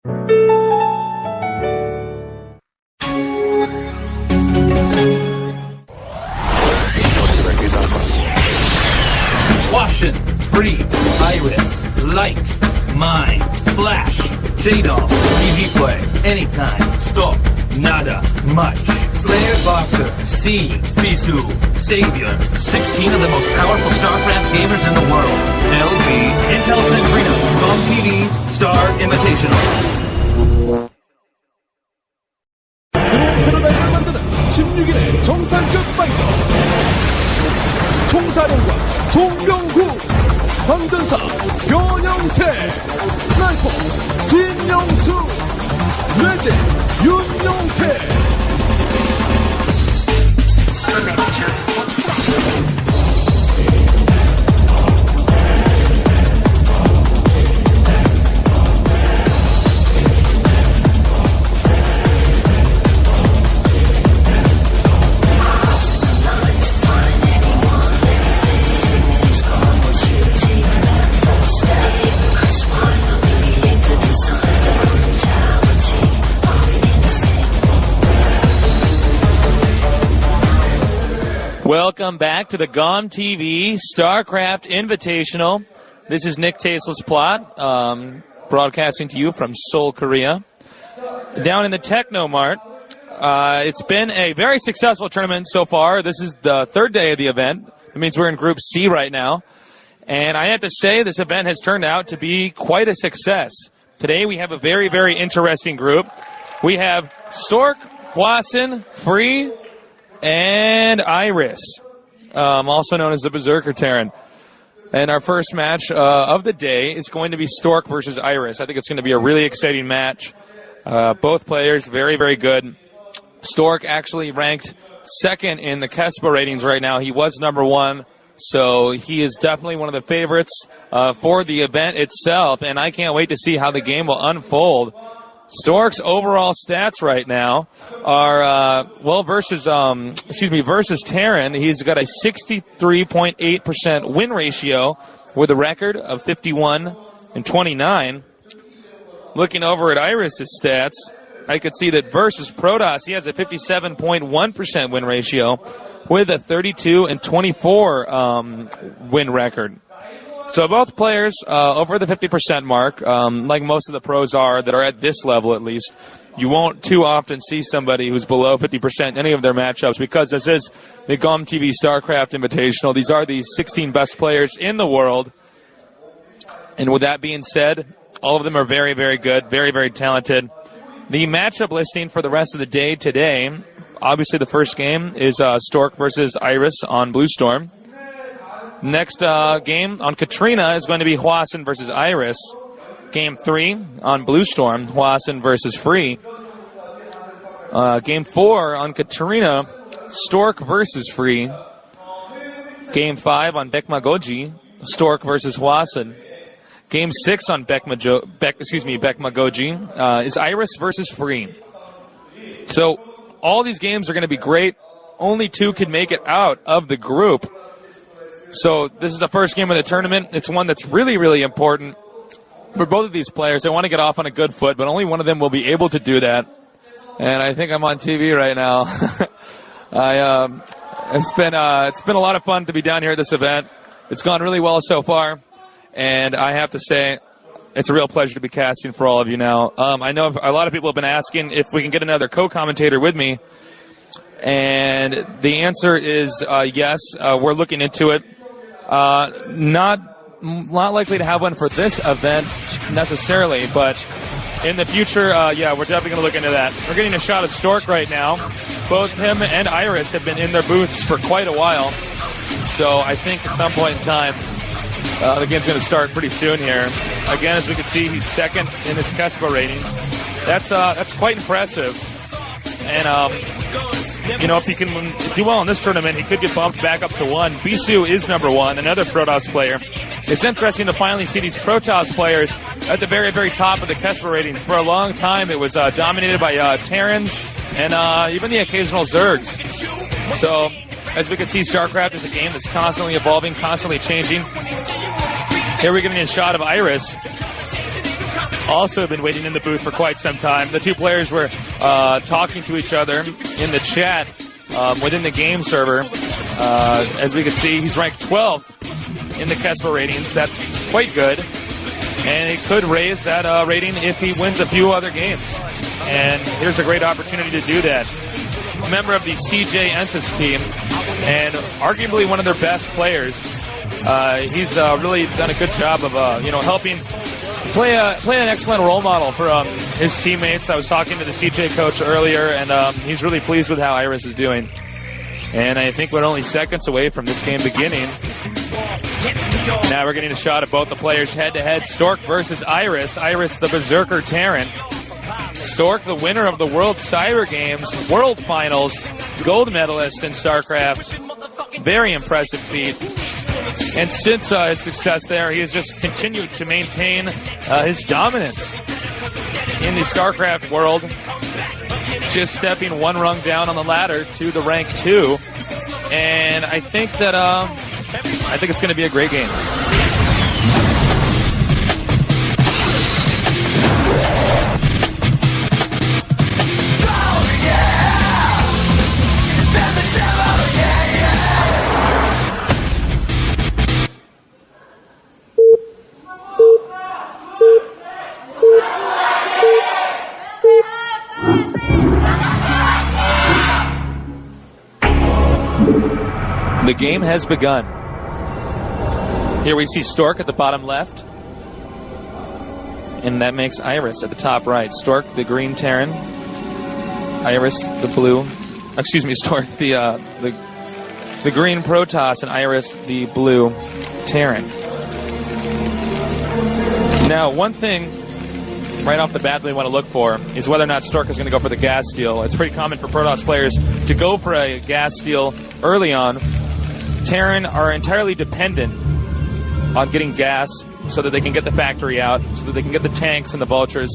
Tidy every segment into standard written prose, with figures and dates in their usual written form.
Hwasin, Free, Iris, Light, Mine, Flash, J-Doll, Easy Play, Anytime, Stork, Nada, Much, Slayer's Boxer, C, Bisu, Savior, 16 of the most powerful StarCraft gamers in the world, LG, Intel Centrino, GOMTV, Star Invitational. 패러다임을 만드는 16일의 정상급 파이터 총사령관 송병구, 황전사 변형태, 스나이퍼 진영수, 뇌제 윤용태. Welcome back to the GOMTV StarCraft Invitational. This is Nick Tasteless Plot, broadcasting to you from Seoul, Korea. Down in the Techno Mart, it's been a very successful tournament so far. This is the third day of the event. That means we're in Group C right now. And I have to say this event has turned out to be quite a success. Today we have a very, very interesting group. We have Stork, Hwasin, Free, and Iris, also known as the Berserker Terran. And our first match of the day is going to be Stork versus Iris. I think it's going to be a really exciting match. Both players very, very good. Stork actually ranked second in the Kespa ratings right now. He was number one, so he is definitely one of the favorites for the event itself. And I can't wait to see how the game will unfold. Stork's overall stats right now are, versus Terran, he's got a 63.8% win ratio with a record of 51-29. Looking over at Iris' stats, I could see that versus Protoss, he has a 57.1% win ratio with a 32-24 win record. So both players over the 50% mark, like most of the pros are that are at this level at least. You won't too often see somebody who's below 50% in any of their matchups because this is the GOMTV StarCraft Invitational. These are the 16 best players in the world. And with that being said, all of them are very, very good, very, very talented. The matchup listing for the rest of the day today, obviously the first game is Stork versus Iris on Blue Storm. Next game on Katrina is going to be Hwasin versus Iris. Game 3 on Blue Storm, Hwasin versus Free. Game 4 on Katrina, Stork versus Free. Game 5 on Bekmagoji, Stork versus Hwasin. Game 6 on Bekmagoji is Iris versus Free. So all these games are going to be great. Only 2 can make it out of the group. So this is the first game of the tournament. It's one that's really, really important for both of these players. They want to get off on a good foot, but only one of them will be able to do that. And I think I'm on TV right now. It's been a lot of fun to be down here at this event. It's gone really well so far, and I have to say it's a real pleasure to be casting for all of you now. I know a lot of people have been asking if we can get another co-commentator with me, and the answer is yes. We're looking into it. Not likely to have one for this event necessarily, but in the future, we're definitely going to look into that. We're getting a shot of Stork right now. Both him and Iris have been in their booths for quite a while, so I think at some point in time, the game's going to start pretty soon here. Again, as we can see, he's second in his Kespa ratings. That's quite impressive, and if he can do well in this tournament, he could get bumped back up to 1. Bisu is number 1, another Protoss player. It's interesting to finally see these Protoss players at the very, very top of the Kespa ratings. For a long time, it was dominated by Terrans and even the occasional Zergs. So, as we can see, StarCraft is a game that's constantly evolving, constantly changing. Here we're getting a shot of Iris. also been waiting in the booth for quite some time. The two players were talking to each other in the chat within the game server. As we can see, he's ranked 12th in the Kesper ratings. That's quite good. And he could raise that rating if he wins a few other games. And here's a great opportunity to do that. Member of the CJ Ensis team, and arguably one of their best players. He's really done a good job of helping play an excellent role model for his teammates. I was talking to the CJ coach earlier, and he's really pleased with how Iris is doing. And I think we're only seconds away from this game beginning. Now we're getting a shot of both the players head-to-head. Stork versus Iris. Iris, the Berserker Terran. Stork, the winner of the World Cyber Games, World Finals, gold medalist in StarCraft. Very impressive feat. And since his success there, he has just continued to maintain his dominance in the StarCraft world. Just stepping one rung down on the ladder to the rank 2. And I think that I think it's going to be a great game. The game has begun. Here we see Stork at the bottom left. And that makes Iris at the top right. Stork, the green Terran. Iris, the blue. Excuse me, Stork, the green Protoss, and Iris, the blue Terran. Now, one thing right off the bat that we want to look for is whether or not Stork is going to go for the gas steal. It's pretty common for Protoss players to go for a gas steal early on. Terran are entirely dependent on getting gas so that they can get the factory out, so that they can get the tanks and the vultures.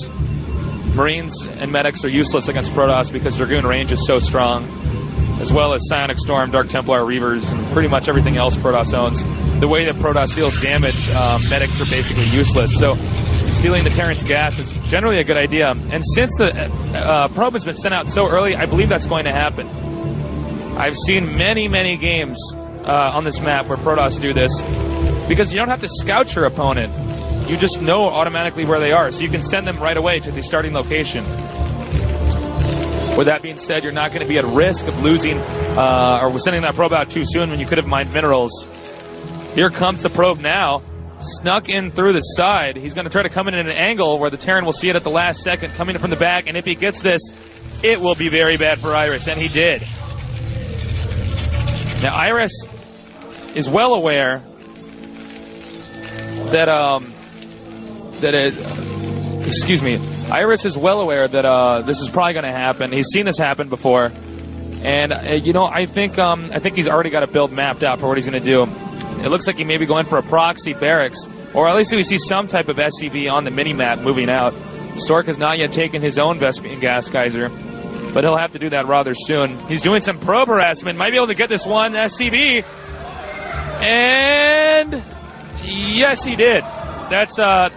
Marines and medics are useless against Protoss because Dragoon range is so strong, as well as Psionic Storm, Dark Templar, Reavers, and pretty much everything else Protoss owns. The way that Protoss deals damage, medics are basically useless. So stealing the Terran's gas is generally a good idea. And since the probe has been sent out so early, I believe that's going to happen. I've seen many, many games on this map where Protoss do this, because you don't have to scout your opponent. You just know automatically where they are, so you can send them right away to the starting location. With that being said, you're not going to be at risk of losing or sending that probe out too soon when you could have mined minerals. Here comes the probe now, snuck in through the side. He's going to try to come in at an angle where the Terran will see it at the last second, coming in from the back, and if he gets this, it will be very bad for Iris, and he did. Now, Iris is well aware that Iris is well aware that this is probably going to happen. He's seen this happen before, and I think he's already got a build mapped out for what he's going to do. It looks like he may be going for a proxy barracks, or at least we see some type of SCV on the mini-map moving out. Stork has not yet taken his own Vespian Gas Geyser, but he'll have to do that rather soon. He's doing some probe harassment, might be able to get this one SCV, and yes, he did. That's a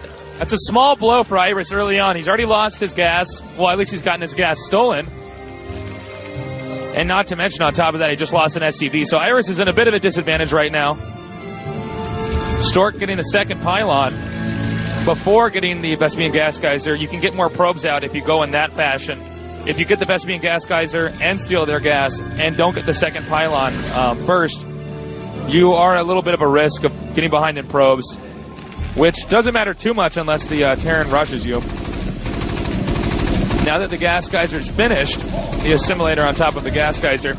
small blow for Iris early on. He's already lost his gas. Well, at least he's gotten his gas stolen. And not to mention, on top of that, he just lost an SCV. So Iris is in a bit of a disadvantage right now. Stork getting the second pylon before getting the Vespian Gas Geyser. You can get more probes out if you go in that fashion. If you get the Vespian Gas Geyser and steal their gas and don't get the second pylon first, you are a little bit of a risk of getting behind in probes, which doesn't matter too much unless the Terran rushes you. Now that the Gas Geyser is finished, the assimilator on top of the Gas Geyser,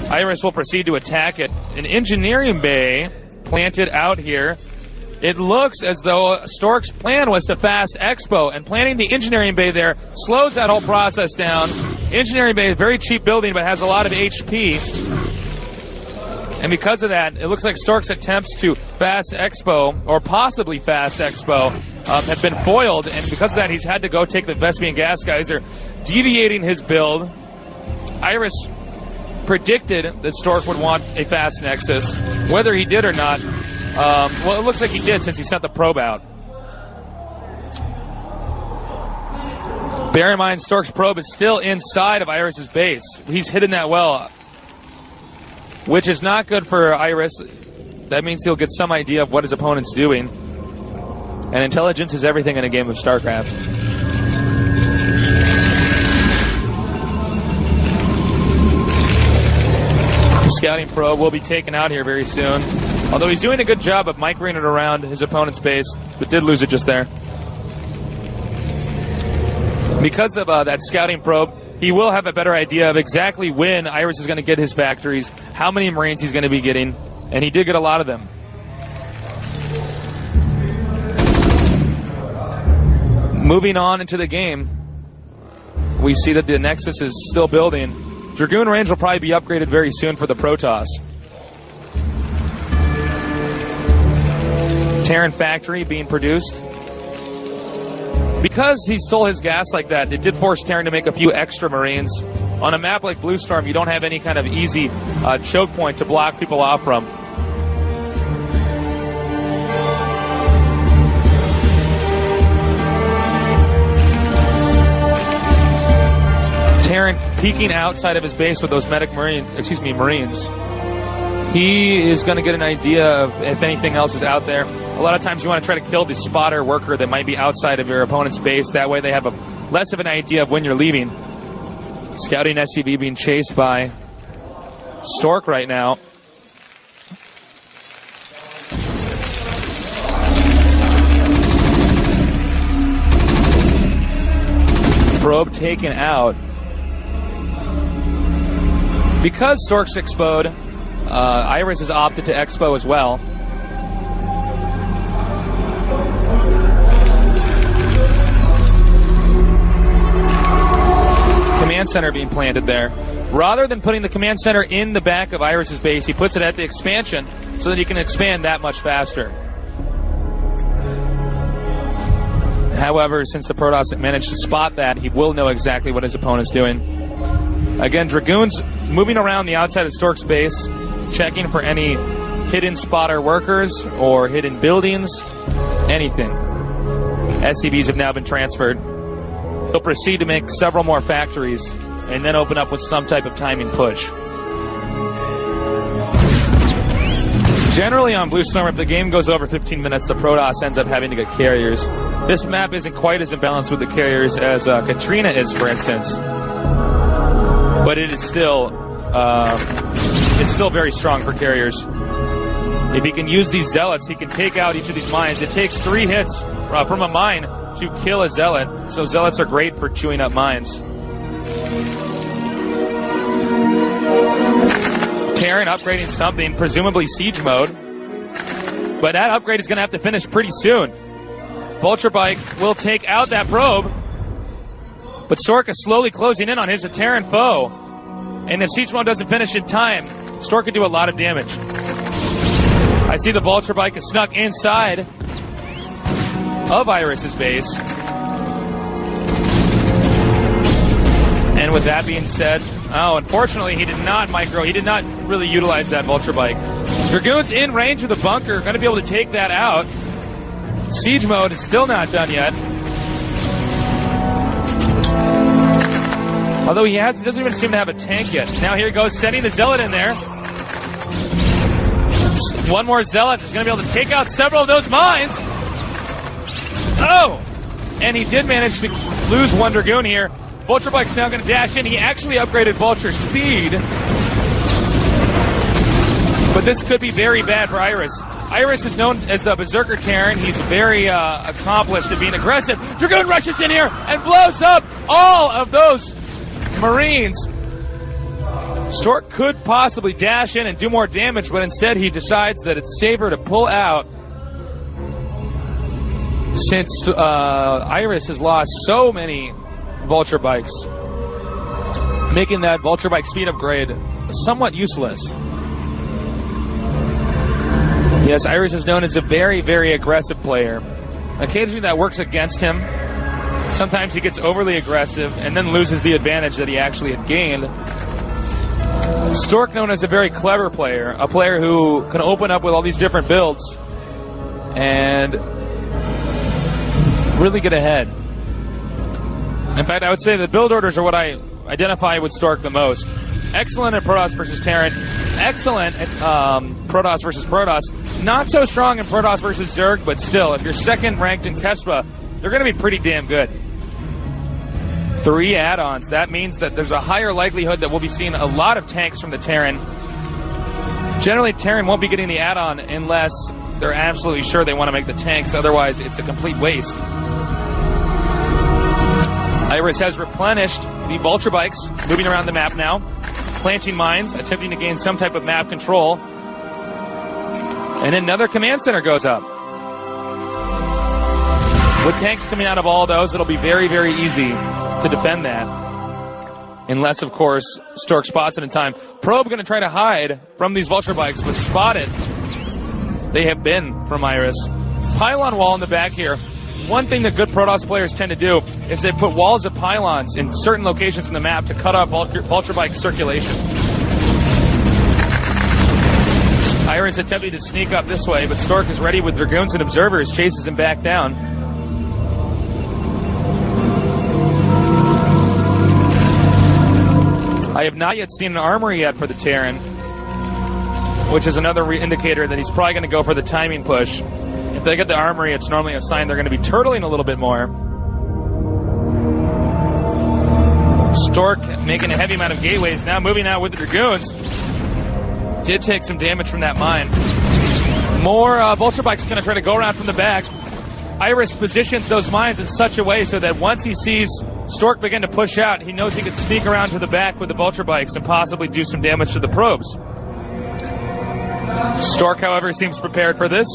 Iris will proceed to attack it. An engineering bay planted out here. It looks as though Stork's plan was to fast Expo, and planting the engineering bay there slows that whole process down. Engineering bay is a very cheap building, but has a lot of HP. And because of that, it looks like Stork's attempts to fast Expo, or possibly fast Expo, have been foiled, and because of that, he's had to go take the Vespian Gas Geyser, deviating his build. Iris predicted that Stork would want a fast Nexus. Whether he did or not, well, it looks like he did since he sent the probe out. Bear in mind, Stork's probe is still inside of Iris's base. He's hidden that well, which is not good for Iris. That means he'll get some idea of what his opponent's doing. And intelligence is everything in a game of StarCraft. Scouting probe will be taken out here very soon. Although he's doing a good job of microing it around his opponent's base, but did lose it just there. Because of that scouting probe, he will have a better idea of exactly when Iris is going to get his factories, how many Marines he's going to be getting, and he did get a lot of them. Moving on into the game, we see that the Nexus is still building. Dragoon range will probably be upgraded very soon for the Protoss. Terran factory being produced. Because he stole his gas like that, it did force Terran to make a few extra Marines. On a map like Blue Storm, you don't have any kind of easy choke point to block people off from. Terran peeking outside of his base with those Marines. He is going to get an idea of if anything else is out there. A lot of times you want to try to kill the spotter worker that might be outside of your opponent's base. That way they have less of an idea of when you're leaving. Scouting SCV being chased by Stork right now. Probe taken out. Because Stork's expoed, Iris has opted to expo as well. Command center being planted there. Rather than putting the command center in the back of Iris's base, he puts it at the expansion so that he can expand that much faster. However, since the Protoss managed to spot that, he will know exactly what his opponent's doing. Again, Dragoons moving around the outside of Stork's base, checking for any hidden spotter workers or hidden buildings, anything. SCVs have now been transferred. He'll proceed to make several more factories and then open up with some type of timing push. Generally on Blue Storm, if the game goes over 15 minutes, the Protoss ends up having to get carriers. This map isn't quite as imbalanced with the carriers as Katrina is, for instance. But it is still very strong for carriers. If he can use these zealots, he can take out each of these mines. It takes 3 hits from a mine to kill a zealot, so zealots are great for chewing up mines. Terran upgrading something, presumably siege mode, but that upgrade is going to have to finish pretty soon. Vulture Bike will take out that probe, but Stork is slowly closing in on his Terran foe, and if siege mode doesn't finish in time, Stork could do a lot of damage. I see the Vulture Bike is snuck inside of Iris's base. And with that being said, unfortunately he did not really utilize that Vulture Bike. Dragoons in range of the bunker, going to be able to take that out. Siege mode is still not done yet. Although he doesn't even seem to have a tank yet. Now here he goes, sending the Zealot in there. One more Zealot is going to be able to take out several of those mines. Oh! And he did manage to lose one Dragoon here. Vulture Bike's now going to dash in. He actually upgraded Vulture speed. But this could be very bad for Iris. Iris is known as the Berserker Terran. He's very accomplished at being aggressive. Dragoon rushes in here and blows up all of those Marines. Stork could possibly dash in and do more damage, but instead he decides that it's safer to pull out since Iris has lost so many Vulture Bikes, making that Vulture Bike speed upgrade somewhat useless. Yes, Iris is known as a very, very aggressive player. Occasionally that works against him. Sometimes he gets overly aggressive and then loses the advantage that he actually had gained. Stork, known as a very clever player, a player who can open up with all these different builds and really get ahead. In fact, I would say the build orders are what I identify with Stork the most. Excellent at Protoss versus Terran. Excellent at Protoss versus Protoss. Not so strong in Protoss versus Zerg, but still, if you're second ranked in Kestra, they're going to be pretty damn good. 3 add-ons. That means that there's a higher likelihood that we'll be seeing a lot of tanks from the Terran. Generally, Terran won't be getting the add-on unless they're absolutely sure they want to make the tanks. Otherwise, it's a complete waste. Iris has replenished the Vulture Bikes, moving around the map now, planting mines, attempting to gain some type of map control. And another command center goes up. With tanks coming out of all those, it'll be very, very easy to defend that. Unless, of course, Stork spots it in time. Probe going to try to hide from these Vulture Bikes, but spotted. They have been from Iris. Pylon wall in the back here. One thing that good Protoss players tend to do is they put walls of pylons in certain locations in the map to cut off Vulture Bike circulation. Iris attempting to sneak up this way, but Stork is ready with Dragoons and Observers, chases him back down. I have not yet seen an armory yet for the Terran, which is another indicator that he's probably going to go for the timing push. If they get the armory, it's normally a sign they're going to be turtling a little bit more. Stork making a heavy amount of gateways, now moving out with the Dragoons. Did take some damage from that mine. More Vulture Bike's going to try to go around from the back. Iris positions those mines in such a way so that once he sees Stork begin to push out, he knows he can sneak around to the back with the Vulture Bikes and possibly do some damage to the probes. Stork, however, seems prepared for this.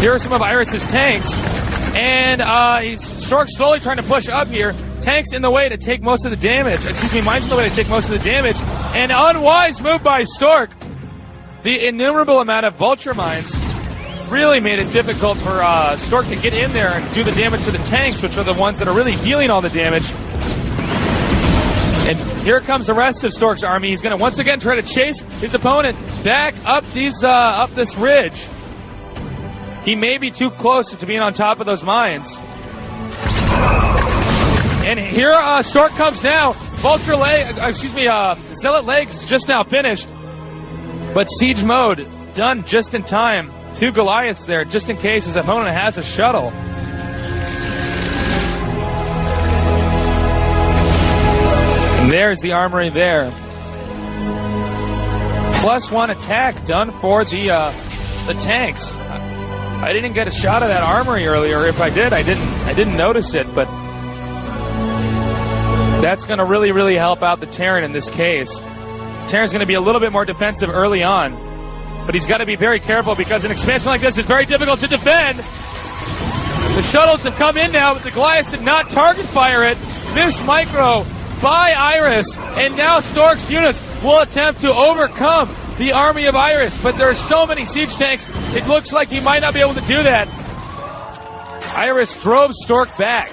Here are some of Iris's tanks, and Stork slowly trying to push up here. Tanks in the way to take most of the damage. Excuse me, mines in the way to take most of the damage. An unwise move by Stork. The innumerable amount of Vulture mines really made it difficult for Stork to get in there and do the damage to the tanks, which are the ones that are really dealing all the damage. And here comes the rest of Stork's army. He's going to once again try to chase his opponent back up up this ridge. He may be too close to being on top of those mines. And here Stork comes now. Zealot Legs is just now finished. But Siege Mode done just in time. 2 Goliaths there, just in case his opponent has a shuttle. And there's the armory there. +1 attack done for the tanks. I didn't get a shot of that armory earlier. If I did, I didn't notice it, but that's going to really, really help out the Terran in this case. Terran's going to be a little bit more defensive early on, but he's got to be very careful because an expansion like this is very difficult to defend. The shuttles have come in now, but the Goliaths did not target fire it. Miss micro by Iris, and now Stork's units will attempt to overcome the army of Iris, but there are so many siege tanks, it looks like he might not be able to do that. Iris drove Stork back.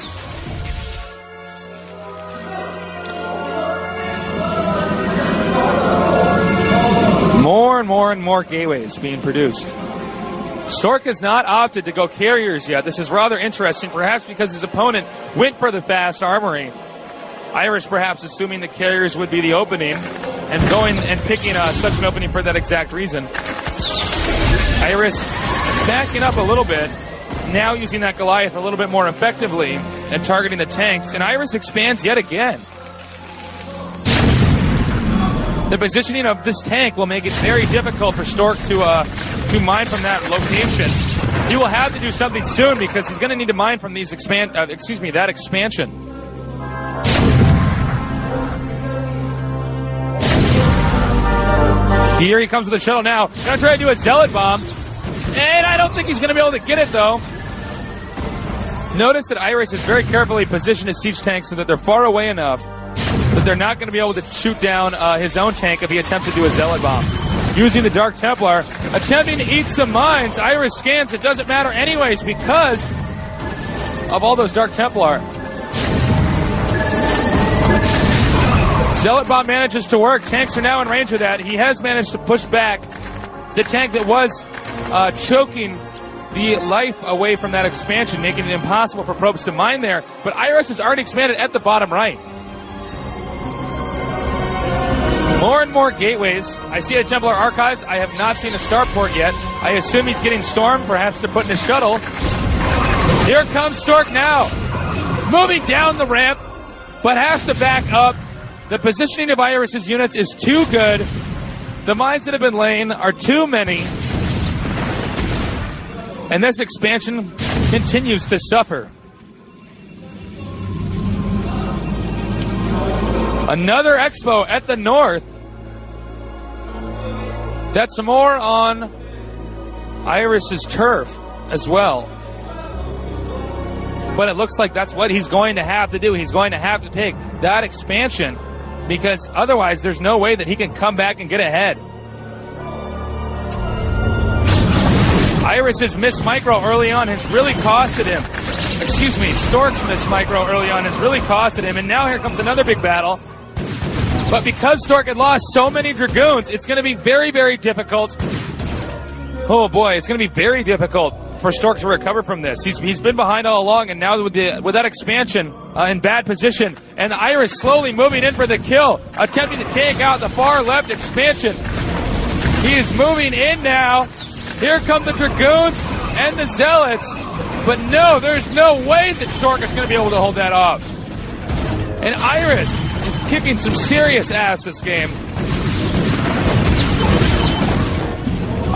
More and more gateways being produced. Stork has not opted to go carriers yet. This is rather interesting, perhaps because his opponent went for the fast armory. Iris perhaps assuming the carriers would be the opening and going and picking such an opening for that exact reason. Iris backing up a little bit, now using that Goliath a little bit more effectively and targeting the tanks, and Iris expands yet again. The positioning of this tank will make it very difficult for Stork to mine from that location. He will have to do something soon because he's going to need to mine from these that expansion. Here he comes with the shuttle now. Going to try to do a Zealot bomb. And I don't think he's going to be able to get it, though. Notice that Iris has very carefully positioned his siege tanks so that they're far away enough that they're not going to be able to shoot down his own tank if he attempts to do a Zealot bomb. Using the Dark Templar, attempting to eat some mines. Iris scans. It doesn't matter anyways because of all those Dark Templar. Zealot bomb manages to work. Tanks are now in range of that. He has managed to push back the tank that was choking the life away from that expansion, making it impossible for probes to mine there. But Iris has already expanded at the bottom right. More and more gateways. I see a Templar Archives. I have not seen a starport yet. I assume he's getting stormed. Perhaps they're putting a shuttle. Here comes Stork now. Moving down the ramp, but has to back up. The positioning of Iris's units is too good. The mines that have been laying are too many. And this expansion continues to suffer. Another expo at the north. That's more on Iris's turf as well. But it looks like that's what he's going to have to do. He's going to have to take that expansion, because otherwise there's no way that he can come back and get ahead. Iris's miss micro early on has really costed him. Excuse me, Stork's miss micro early on has really costed him, and now here comes another big battle. But because Stork had lost so many Dragoons, it's going to be very, very difficult. Oh boy, it's going to be very difficult for Stork to recover from this. He's been behind all along, and now with that expansion in bad position, and Iris slowly moving in for the kill, attempting to take out the far left expansion. He is moving in now. Here come the Dragoons and the Zealots. But no, there's no way that Stork is going to be able to hold that off. And Iris is kicking some serious ass this game.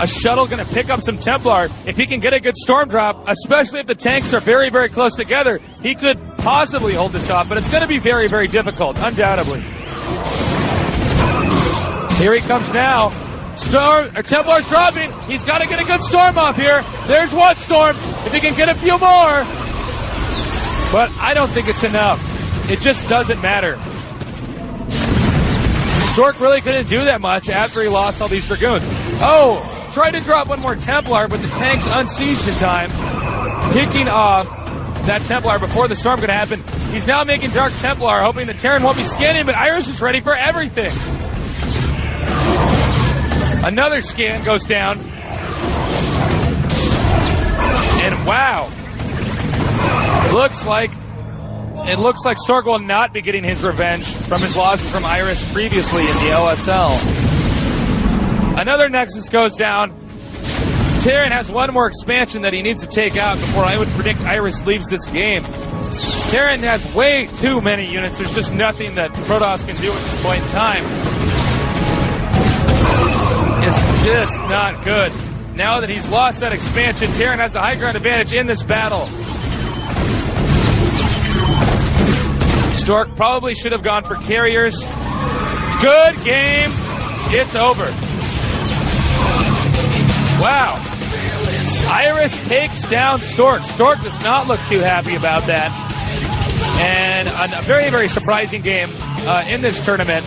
A shuttle going to pick up some Templar. If he can get a good storm drop, especially if the tanks are very, very close together, he could possibly hold this off. But it's going to be very, very difficult, undoubtedly. Here he comes now. Templar's dropping. He's got to get a good storm off here. There's one storm. If he can get a few more. But I don't think it's enough. It just doesn't matter. Stork really couldn't do that much after he lost all these Dragoons. Oh, tried to drop one more Templar, but the tank's unsieged in time. Picking off that Templar before the storm could happen. He's now making Dark Templar, hoping the Terran won't be scanning, but Iris is ready for everything. Another scan goes down. And wow. It looks like Stork will not be getting his revenge from his losses from Iris previously in the LSL. Another Nexus goes down. Terran has one more expansion that he needs to take out before I would predict Iris leaves this game. Terran has way too many units. There's just nothing that Protoss can do at this point in time. It's just not good. Now that he's lost that expansion, Terran has a high ground advantage in this battle. Stork probably should have gone for carriers. Good game. It's over. Wow. Iris takes down Stork. Stork does not look too happy about that. And a very, very surprising game in this tournament.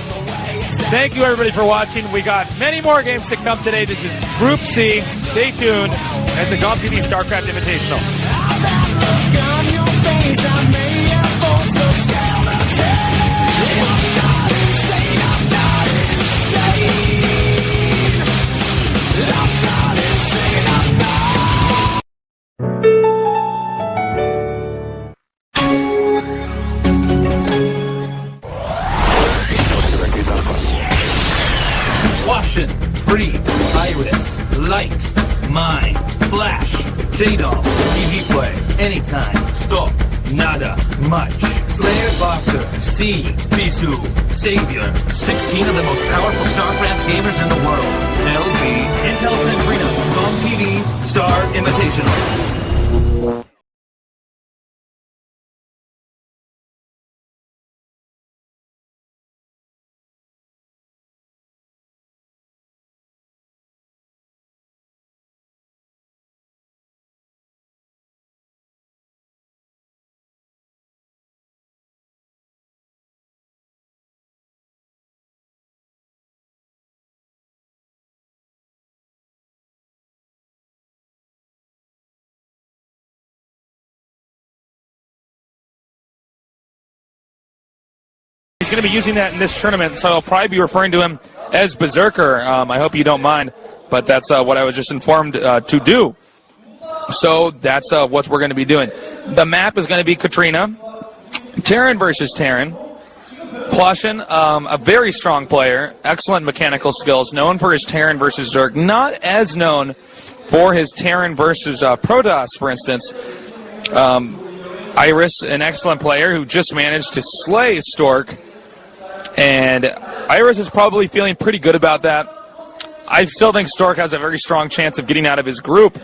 Thank you, everybody, for watching. We got many more games to come today. This is Group C. Stay tuned at the GOMTV StarCraft Invitational. Hwasin, Free, Iris, Light, Mine, Flash, J-Dom, Easy Play, Anytime, Stork, Nada, Much, Slayer's Boxer, C, Bisu, Savior, 16 of the most powerful StarCraft gamers in the world, LG, Intel Centrino, GOMTV, Star Invitational. He's going to be using that in this tournament, so I'll probably be referring to him as Berserker. I hope you don't mind, but that's what I was just informed to do. So that's what we're going to be doing. The map is going to be Katrina, Terran versus Terran. Hwasin, a very strong player, excellent mechanical skills, known for his Terran versus Stork, not as known for his Terran versus Protoss, for instance. Iris, an excellent player who just managed to slay Stork, and Iris is probably feeling pretty good about that. I still think Stork has a very strong chance of getting out of his group,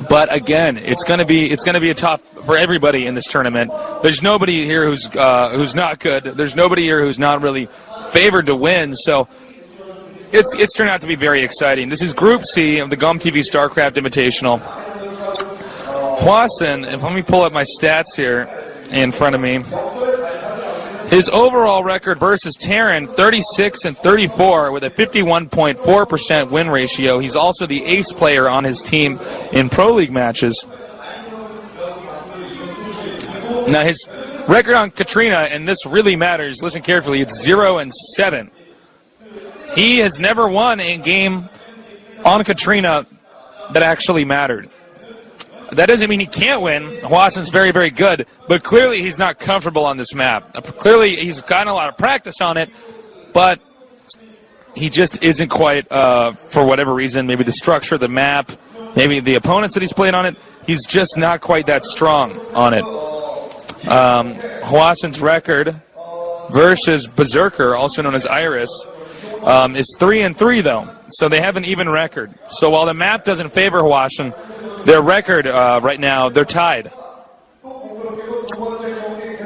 but again, it's going to be a tough for everybody in this tournament. There's nobody here who's not good. There's nobody here who's not really favored to win. So it's turned out to be very exciting. This is Group C of the GOMTV StarCraft Invitational. Hwasin, let me pull up my stats here in front of me. His overall record versus Terran, 36-34 with a 51.4% win ratio. He's also the ace player on his team in Pro League matches. Now his record on Katrina, and this really matters, listen carefully, it's 0-7. He has never won a game on Katrina that actually mattered. That doesn't mean he can't win. Hwasin's very, very good, but clearly he's not comfortable on this map. Clearly he's gotten a lot of practice on it, but he just isn't quite, for whatever reason, maybe the structure of the map, maybe the opponents that he's played on it, he's just not quite that strong on it. Hwasin's record versus Berserker, also known as Iris, is 3-3 though, so they have an even record. So while the map doesn't favor Hwasin, their record right now, they're tied.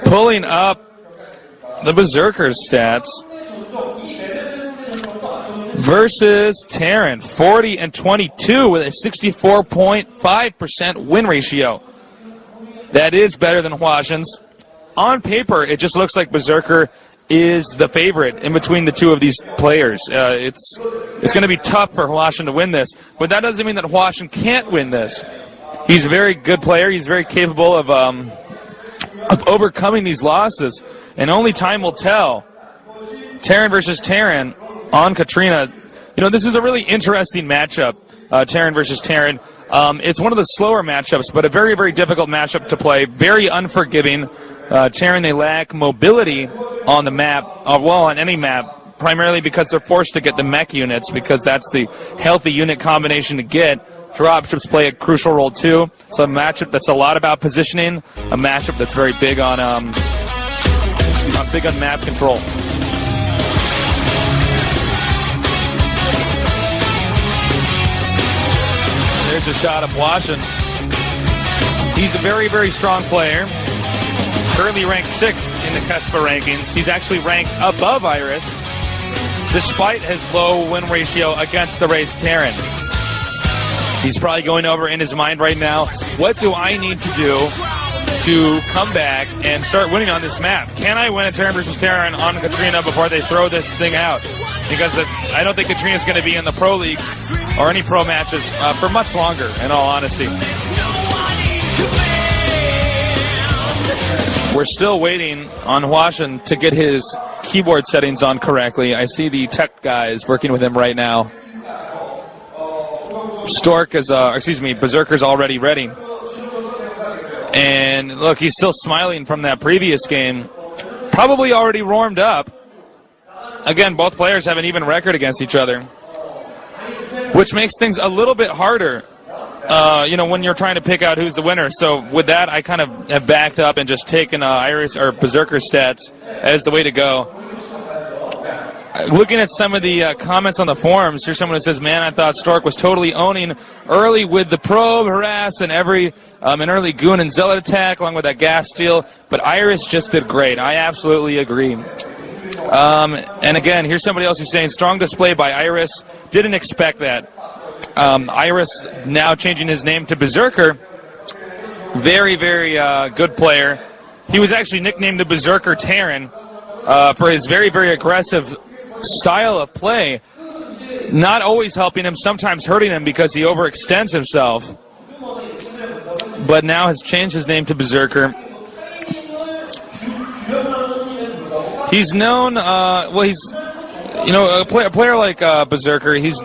Pulling up the Berserker's stats versus Terran, 40-22 with a 64.5% win ratio. That is better than Hwasin's. On paper, it just looks like Berserker is the favorite in between the two of these players. It's going to be tough for Hwasin to win this, but that doesn't mean that Hwasin can't win this. He's a very good player. He's very capable of overcoming these losses, and only time will tell. Terran versus Terran on Katrina. You know, this is a really interesting matchup, Terran versus Terran. It's one of the slower matchups, but a very, very difficult matchup to play. Very unforgiving. Terran, they lack mobility on the map, well, on any map, primarily because they're forced to get the mech units, because that's the healthy unit combination to get. Dropships play a crucial role too. It's a matchup that's a lot about positioning, a matchup that's very big on map control. There's a shot of Hwasin. He's a very, very strong player. Currently ranked 6th in the KESPA rankings. He's actually ranked above Iris, despite his low win ratio against the race Terran. He's probably going over in his mind right now, what do I need to do to come back and start winning on this map? Can I win a Terran versus Terran on Katrina before they throw this thing out? Because I don't think Katrina's going to be in the pro leagues or any pro matches for much longer, in all honesty. We're still waiting on Hwasin to get his keyboard settings on correctly. I see the tech guys working with him right now. Stork is, Berserker's already ready. And look, he's still smiling from that previous game. Probably already warmed up. Again, both players have an even record against each other, which makes things a little bit harder, when you're trying to pick out who's the winner. So with that, I kind of have backed up and just taken Iris or Berserker stats as the way to go. Looking at some of the comments on the forums, here's someone who says, man, I thought Stork was totally owning early with the probe, harass, and an early goon and zealot attack, along with that gas steal, but Iris just did great. I absolutely agree. And again, here's somebody else who's saying, strong display by Iris. Didn't expect that. Iris now changing his name to Berserker. Very, very good player. He was actually nicknamed the Berserker Terran for his very, very aggressive style of play. Not always helping him, sometimes hurting him because he overextends himself. But now has changed his name to Berserker. He's known, a player like Berserker, he's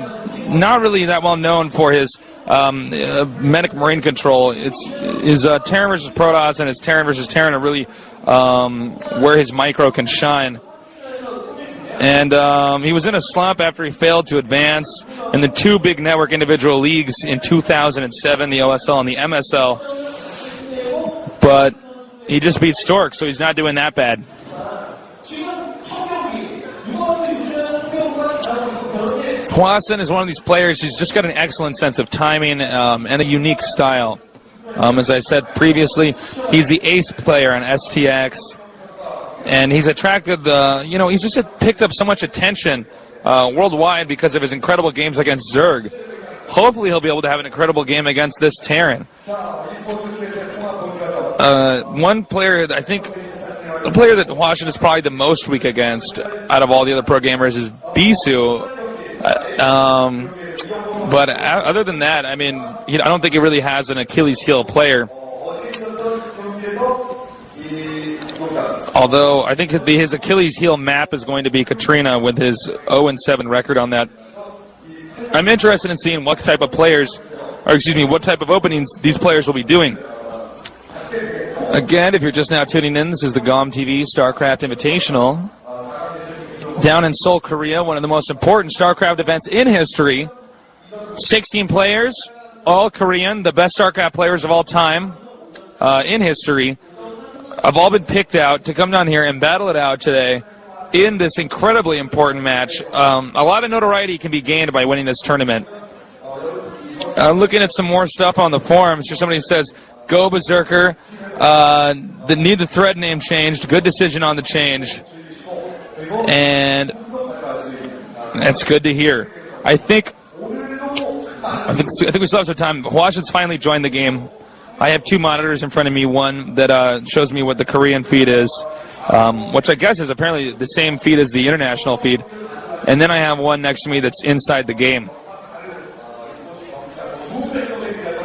not really that well known for his Medic Marine control. It's his Terran versus Protoss and his Terran versus Terran are really where his micro can shine. And he was in a slump after he failed to advance in the 2 big network individual leagues in 2007, the OSL and the MSL. But he just beat Stork, so he's not doing that bad. Hwasin is one of these players. He's just got an excellent sense of timing and a unique style. As I said previously, he's the ace player on STX. And he's attracted he's just picked up so much attention worldwide because of his incredible games against Zerg. Hopefully he'll be able to have an incredible game against this Terran. One player that I think, the player that Hwasin is probably the most weak against out of all the other pro gamers is Bisu. But other than that, I mean, I don't think he really has an Achilles heel player. Although I think his Achilles heel map is going to be Katrina with his 0-7 record on that. I'm interested in seeing what type of what type of openings these players will be doing. Again, if you're just now tuning in, this is the GOMTV StarCraft Invitational. Down in Seoul, Korea, one of the most important StarCraft events in history. 16 players, all Korean, the best StarCraft players of all time in history, have all been picked out to come down here and battle it out today in this incredibly important match. A lot of notoriety can be gained by winning this tournament. Looking at some more stuff on the forums, here's somebody who says, "Go Berserker, need the thread name changed, good decision on the change." And that's good to hear. I think we still have some time. Hwasin's finally joined the game. I have 2 monitors in front of me, one that shows me what the Korean feed is, which I guess is apparently the same feed as the international feed. And then I have one next to me that's inside the game.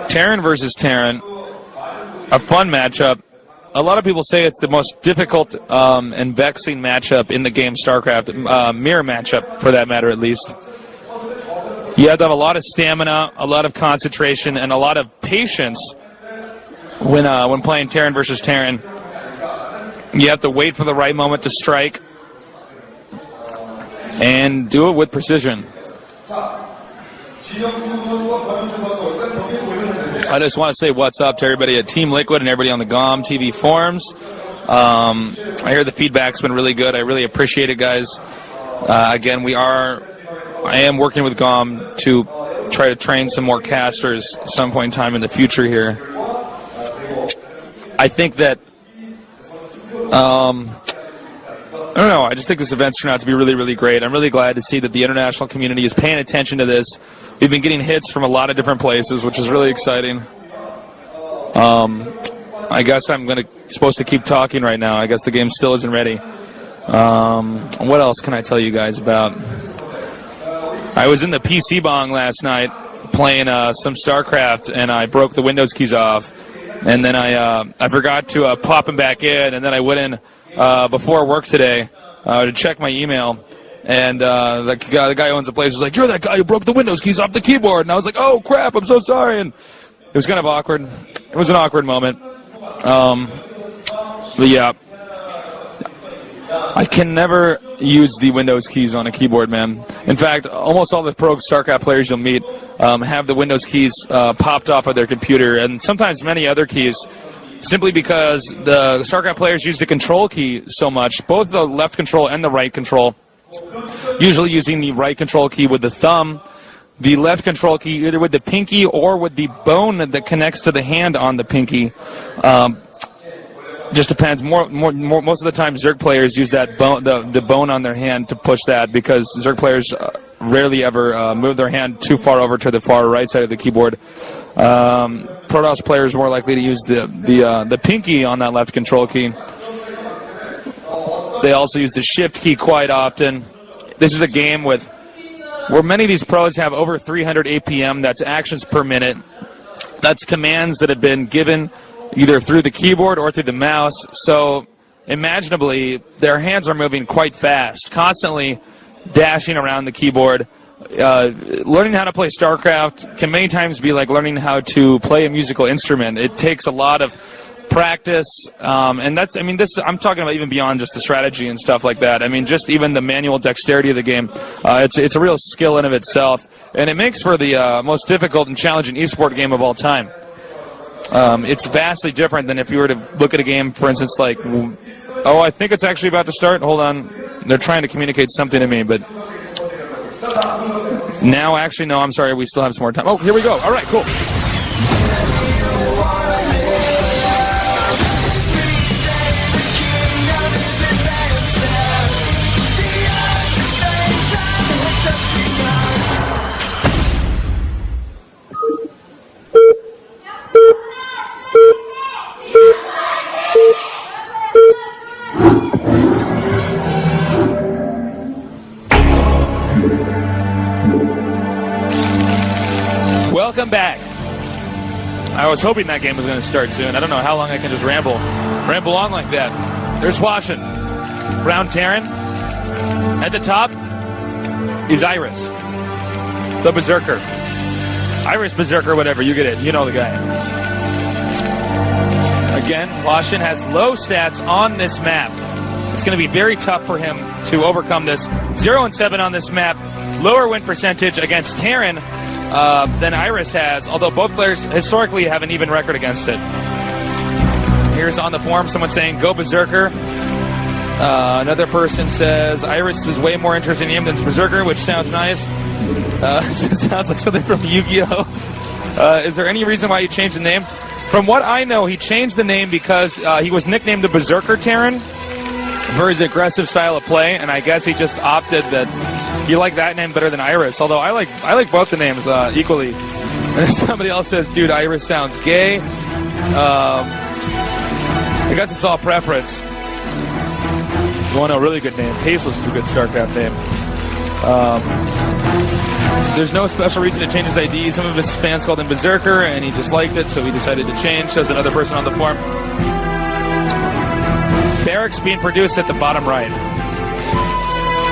Terran versus Terran, a fun matchup. A lot of people say it's the most difficult and vexing matchup in the game StarCraft, mirror matchup for that matter at least. You have to have a lot of stamina, a lot of concentration, and a lot of patience when playing Terran versus Terran. You have to wait for the right moment to strike and do it with precision. I just want to say what's up to everybody at Team Liquid and everybody on the GOMTV forums. I hear the feedback's been really good. I really appreciate it, guys. Again, I am working with GOM to try to train some more casters at some point in time in the future here. I think that, I don't know, I just think this event's turned out to be really, really great. I'm really glad to see that the international community is paying attention to this. We've been getting hits from a lot of different places, which is really exciting. I guess I'm supposed to keep talking right now. I guess the game still isn't ready. What else can I tell you guys about? I was in the PC bong last night playing some StarCraft, and I broke the Windows keys off. And then I forgot to pop them back in, and then I went in before work today to check my email. And the guy who owns the place was like, "You're that guy who broke the Windows keys off the keyboard." And I was like, "Oh, crap, I'm so sorry." And it was kind of awkward. It was an awkward moment. But yeah, I can never use the Windows keys on a keyboard, man. In fact, almost all the pro StarCraft players you'll meet have the Windows keys popped off of their computer, and sometimes many other keys, simply because the StarCraft players use the control key so much, both the left control and the right control, usually using the right control key with the thumb, the left control key either with the pinky or with the bone that connects to the hand on the pinky. Just depends. Most of the time, Zerg players use that bone, the bone on their hand, to push that, because Zerg players rarely ever move their hand too far over to the far right side of the keyboard. Protoss players are more likely to use the pinky on that left control key. They also use the shift key quite often. This is a game where many of these pros have over 300 APM. That's actions per minute. That's commands that have been given either through the keyboard or through the mouse. So, imaginably, their hands are moving quite fast, constantly dashing around the keyboard, learning how to play StarCraft can many times be like learning how to play a musical instrument. It takes a lot of practice, and that's, I mean, this, I'm talking about even beyond just the strategy and stuff like that. I mean, just even the manual dexterity of the game. It's a real skill in of itself, and it makes for the most difficult and challenging esport game of all time. It's vastly different than if you were to look at a game, for instance, like, oh, I think it's actually about to start. Hold on. They're trying to communicate something to me, but now, actually, no, I'm sorry. We still have some more time. Oh, here we go. All right, cool. Welcome back. I was hoping that game was going to start soon. I don't know how long I can just ramble on like that. There's Hwasin. Brown Terran. At the top is Iris, the Berserker. Iris Berserker, whatever, you get it. You know the guy. Again, Hwasin has low stats on this map. It's going to be very tough for him to overcome this. 0-7 on this map. Lower win percentage against Terran than Iris has, although both players historically have an even record against it. Here's on the forum someone saying, go Berserker. Another person says, Iris is way more interesting in him than Berserker, which sounds nice. Sounds like something from Yu-Gi-Oh! Is there any reason why you changed the name? From what I know, he changed the name because he was nicknamed the Berserker Terran for his aggressive style of play, and I guess he just opted that he liked that name better than Iris, although I like both the names equally. And somebody else says, dude, Iris sounds gay. I guess it's all preference. You want a really good name? Tasteless is a good StarCraft name. There's no special reason to change his ID. Some of his fans called him Berserker, and he just liked it, so he decided to change, says another person on the forum. Barracks being produced at the bottom right.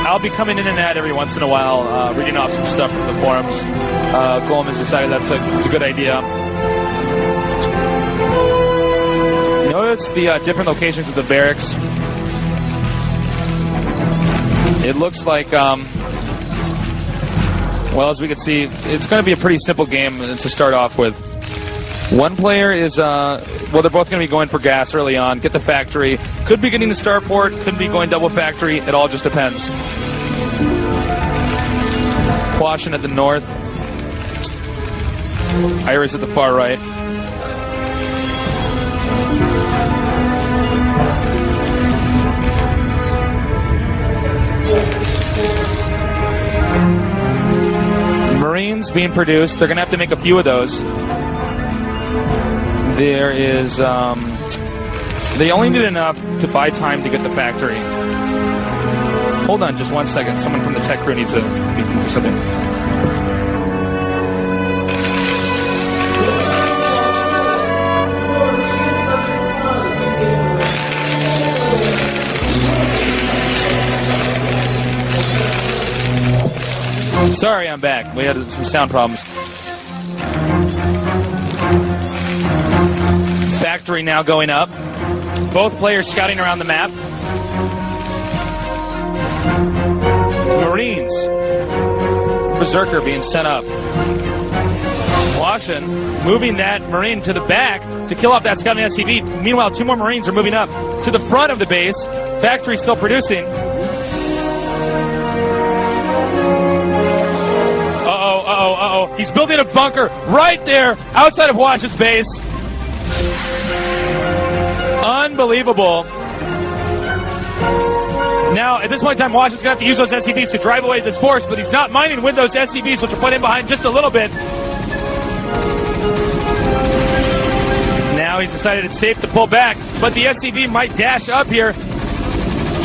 I'll be coming in and out every once in a while, reading off some stuff from the forums. Golem has decided that's a good idea. Notice the different locations of the barracks. It looks like, well, as we can see, it's going to be a pretty simple game to start off with. One player is, well, they're both going to be going for gas early on, get the factory. Could be getting the starport, could be going double factory. It all just depends. Hwasin at the north. Iris at the far right. Marines being produced. They're going to have to make a few of those. There is, they only need enough to buy time to get the factory. Hold on just 1 second. Someone from the tech crew needs to be for something. Sorry, I'm back. We had some sound problems. Factory now going up. Both players scouting around the map. Marines. Berserker being sent up. Hwasin moving that Marine to the back to kill off that scouting SCV. Meanwhile, two more Marines are moving up to the front of the base. Factory still producing. Uh-oh. He's building a bunker right there outside of Hwasin's base. Unbelievable. Now, at this point in time, Hwasin's going to have to use those SCVs to drive away this force, but he's not minding with those SCVs, which are put in behind just a little bit. Now he's decided it's safe to pull back, but the SCV might dash up here.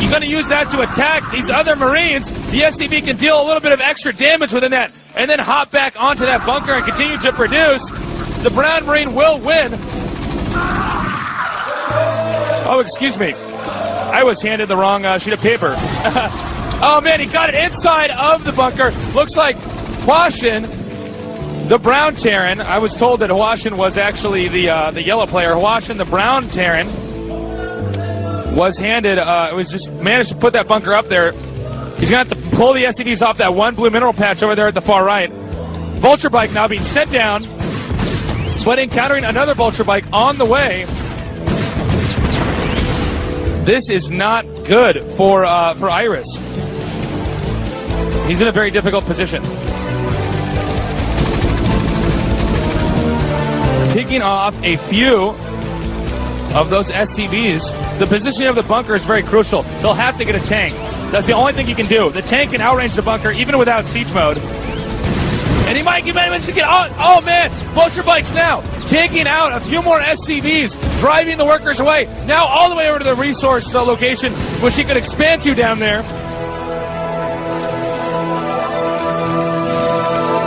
You're going to use that to attack these other Marines. The SCV can deal a little bit of extra damage within that, and then hop back onto that bunker and continue to produce. The Brown Marine will win. Oh, excuse me. I was handed the wrong sheet of paper. Oh, man, he got it inside of the bunker. Looks like Hwasin, the brown Terran. I was told that Hwasin was actually the yellow player. Hwasin, the brown Terran, was handed. Was just managed to put that bunker up there. He's going to have to pull the SCVs off that one blue mineral patch over there at the far right. Vulture Bike now being sent down, but encountering another Vulture Bike on the way. This is not good for Iris. He's in a very difficult position. Picking off a few of those SCVs. The positioning of the bunker is very crucial. He'll have to get a tank. That's the only thing he can do. The tank can outrange the bunker even without siege mode. And he might manage to get on. Oh man, Vulture Bikes now taking out a few more SCVs, driving the workers away. Now all the way over to the resource location, which he could expand to down there.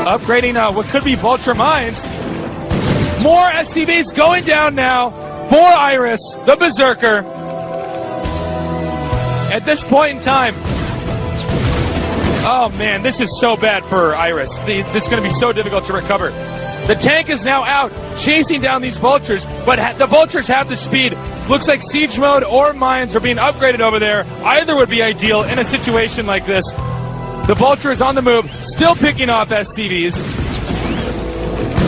Upgrading what could be Vulture Mines. More SCVs going down now for Iris, the Berserker. At this point in time, oh man, this is so bad for Iris. This is going to be so difficult to recover. The tank is now out, chasing down these vultures, but the vultures have the speed. Looks like siege mode or mines are being upgraded over there. Either would be ideal in a situation like this. The vulture is on the move, still picking off SCVs.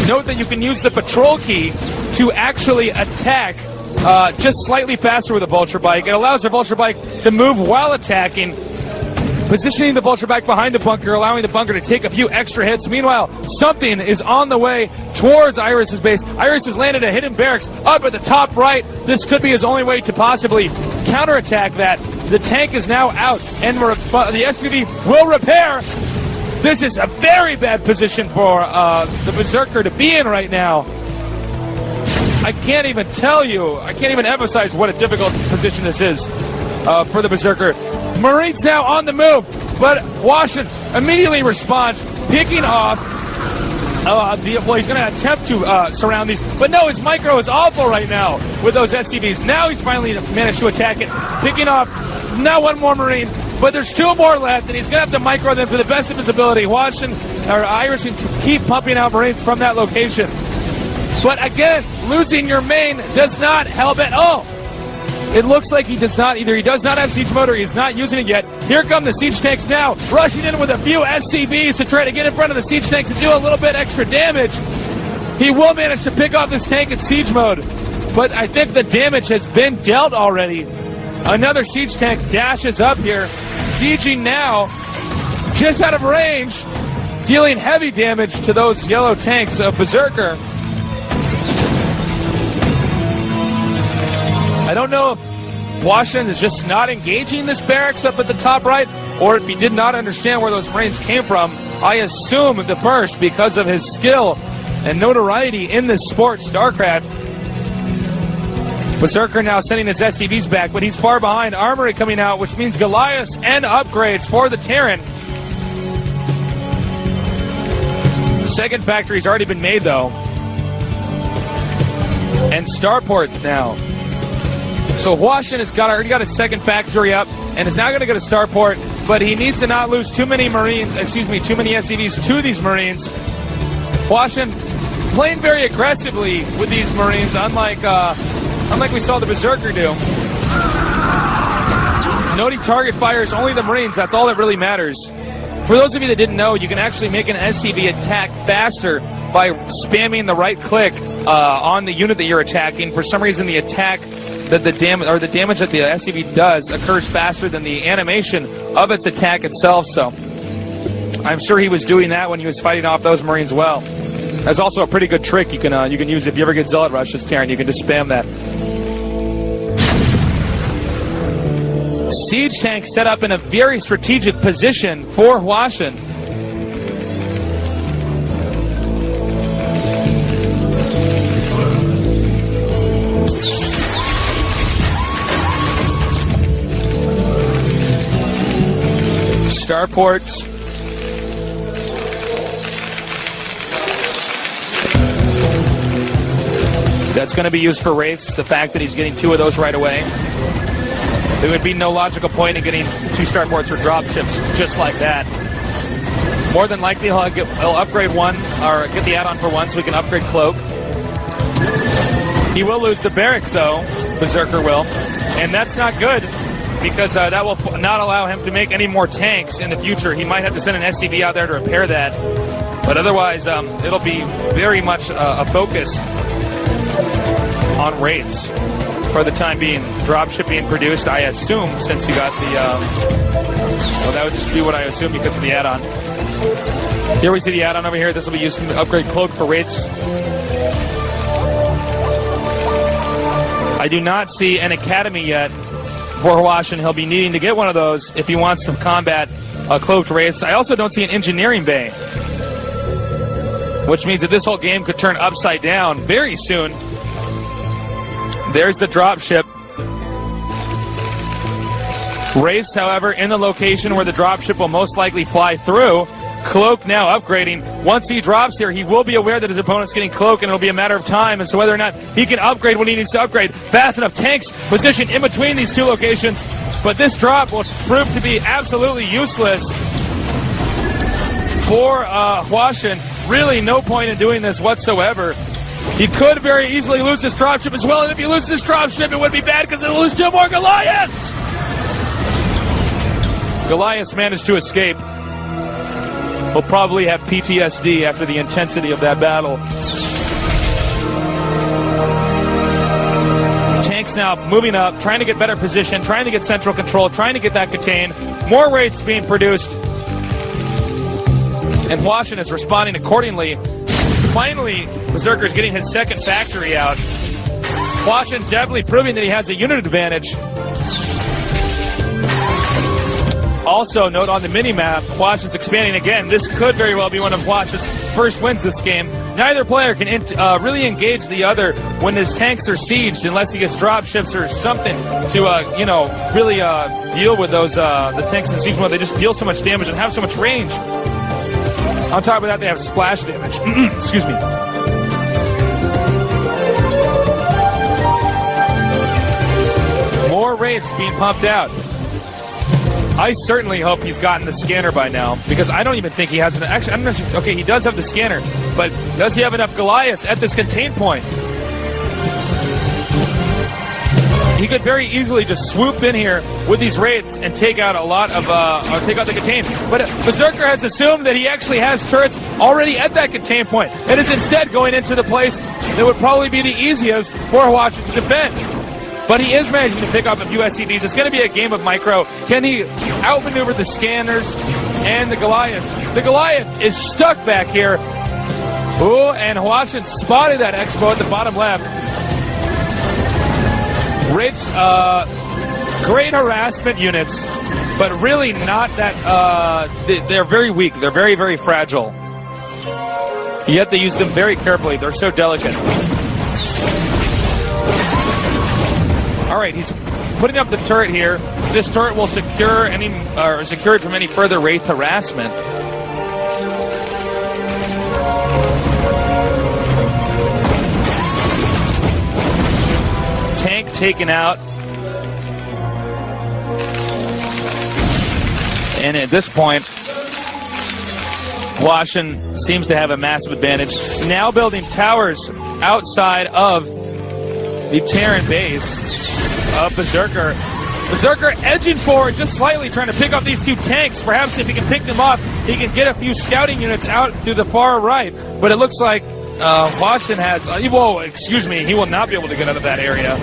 Note that you can use the patrol key to actually attack just slightly faster with a Vulture Bike. It allows the Vulture Bike to move while attacking, positioning the Vulture Bike behind the bunker, allowing the bunker to take a few extra hits. Meanwhile, something is on the way towards Iris's base. Iris has landed a hidden barracks up at the top right. This could be his only way to possibly counterattack that. The tank is now out, and the SPV will repair. This is a very bad position for the Berserker to be in right now. I can't even tell you, I can't even emphasize what a difficult position this is for the Berserker. Marines now on the move, but Hwasin immediately responds, picking off well, he's going to attempt to surround these, but no, his micro is awful right now with those SCVs. Now he's finally managed to attack it, picking off now one more Marine, but there's two more left, and he's going to have to micro them to the best of his ability. Iris can keep pumping out Marines from that location. But again, losing your main does not help at all. It looks like he does not, either he does not have siege mode or he's not using it yet. Here come the siege tanks now, rushing in with a few SCVs to try to get in front of the siege tanks and do a little bit extra damage. He will manage to pick off this tank in siege mode, but I think the damage has been dealt already. Another siege tank dashes up here, sieging now, just out of range, dealing heavy damage to those yellow tanks of Berserker. I don't know if Hwasin is just not engaging this barracks up at the top right, or if he did not understand where those Marines came from. I assume the first, because of his skill and notoriety in this sport, StarCraft. Berserker now sending his SCVs back, but he's far behind. Armory coming out, which means Goliaths and upgrades for the Terran. Second factory's already been made, though. And Starport now. So Hwasin has already got his second factory up and is now going to go to Starport, but he needs to not lose too many SCVs to these Marines. Hwasin playing very aggressively with these Marines, unlike we saw the Berserker do. Noting target fires only the Marines, that's all that really matters. For those of you that didn't know, you can actually make an SCV attack faster by spamming the right click on the unit that you're attacking. For some reason, the attack the damage that the SCV does occurs faster than the animation of its attack itself. So I'm sure he was doing that when he was fighting off those Marines well. That's also a pretty good trick you can use if you ever get Zealot Rush as Terran. You can just spam that. Siege tank set up in a very strategic position for Hwasin. Starports. That's going to be used for Wraiths. The fact that he's getting two of those right away. There would be no logical point in getting two Starports or dropships just like that. More than likely, he'll upgrade one, or get the add-on for one, so we can upgrade Cloak. He will lose the barracks, though. Berserker will. And that's not good, because that will not allow him to make any more tanks in the future. He might have to send an SCV out there to repair that. But otherwise, it'll be very much a focus on Wraiths for the time being. Dropship being produced, I assume, since you got the... well, that would just be what I assume because of the add-on. Here we see the add-on over here. This will be used to upgrade Cloak for Wraiths. I do not see an academy yet for Hwasin. He'll be needing to get one of those if he wants to combat Cloaked Wraiths. I also don't see an engineering bay, which means that this whole game could turn upside down very soon. There's the dropship. Wraiths, however, in the location where the dropship will most likely fly through. Cloak now upgrading. Once he drops here, he will be aware that his opponent's getting Cloak, and it'll be a matter of time as to whether or not he can upgrade when he needs to upgrade. Fast enough tanks positioned in between these two locations, but this drop will prove to be absolutely useless for Hwasin. Really no point in doing this whatsoever. He could very easily lose this dropship as well, and if he loses this dropship, it would be bad because he'll lose two more Goliaths! Goliaths managed to escape. He'll probably have PTSD after the intensity of that battle. Tanks now moving up, trying to get better position, trying to get central control, trying to get that contained. More Wraiths being produced. And Hwasin is responding accordingly. Finally, Berserker is getting his second factory out. Hwasin definitely proving that he has a unit advantage. Also, note on the mini-map, Hwasin's expanding again. This could very well be one of Hwasin's first wins this game. Neither player can really engage the other when his tanks are sieged unless he gets dropships or something to, really deal with those the tanks in the siege mode. They just deal so much damage and have so much range. On top of that, they have splash damage. Excuse me. More Wraiths being pumped out. I certainly hope he's gotten the scanner by now, because I don't even think he has an... Actually, I'm not sure... Okay, he does have the scanner, but does he have enough Goliaths at this contain point? He could very easily just swoop in here with these Wraiths and take out a lot of... or take out the contain. But Berserker has assumed that he actually has turrets already at that contain point, and is instead going into the place that would probably be the easiest for Hwasin to defend. But he is managing to pick up a few SCVs. It's going to be a game of micro. Can he outmaneuver the scanners and the Goliath? The Goliath is stuck back here. Ooh, and Hwasin spotted that Expo at the bottom left. Wraiths, great harassment units, but really not that... they're very weak. They're very, very fragile. Yet they use them very carefully. They're so delicate. All right, he's putting up the turret here. This turret will secure secured from any further Wraith harassment. Tank taken out. And at this point, Hwasin seems to have a massive advantage. Now building towers outside of the Terran base of Berserker. Berserker edging forward just slightly, trying to pick up these two tanks. Perhaps if he can pick them up, he can get a few scouting units out to the far right. But it looks like Hwasin has... whoa, excuse me. He will not be able to get out of that area.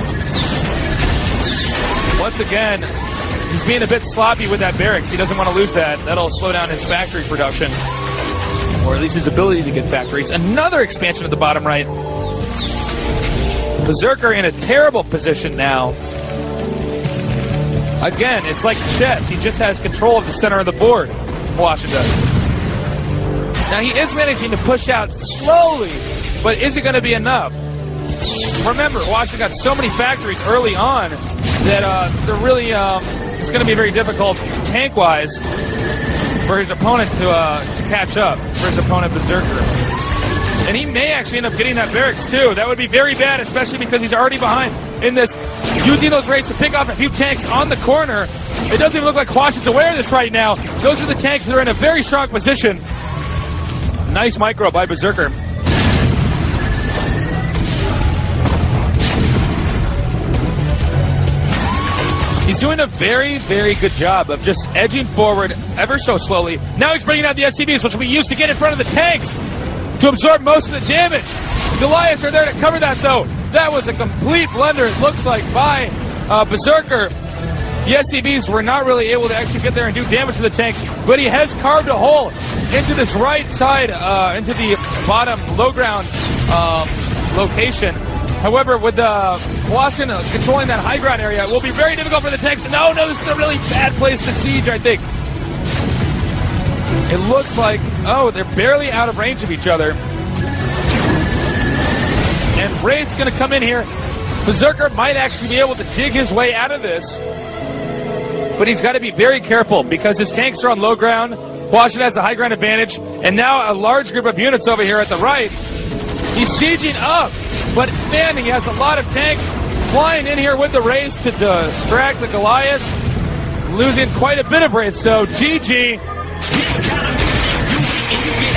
Once again, he's being a bit sloppy with that barracks. He doesn't want to lose that. That'll slow down his factory production. Or at least his ability to get factories. Another expansion at the bottom right. Berserker in a terrible position now. Again, it's like chess. He just has control of the center of the board. Hwasin does. Now, he is managing to push out slowly, but is it going to be enough? Remember, Hwasin got so many factories early on that they're really... it's going to be very difficult tank-wise for his opponent to catch up, for his opponent Berserker. And he may actually end up getting that barracks, too. That would be very bad, especially because he's already behind in this using those rays to pick off a few tanks on the corner. It doesn't even look like Hwasin's aware of this right now. Those are the tanks that are in a very strong position. Nice micro by Berserker. He's doing a very, very good job of just edging forward ever so slowly. Now he's bringing out the SCVs, which will be used to get in front of the tanks to absorb most of the damage. Goliaths are there to cover that, though. That was a complete blunder, it looks like, by Berserker. The SCVs were not really able to actually get there and do damage to the tanks, but he has carved a hole into this right side, into the bottom low ground location. However, with Hwasin controlling that high ground area, it will be very difficult for the tanks. No, this is a really bad place to siege, I think. It looks like, they're barely out of range of each other. And Wraith's going to come in here. Berserker might actually be able to dig his way out of this. But he's got to be very careful because his tanks are on low ground. Hwasin has a high ground advantage. And now a large group of units over here at the right. He's sieging up. But man, he has a lot of tanks flying in here with the Wraiths to distract the Goliaths. Losing quite a bit of Wraiths. So GG.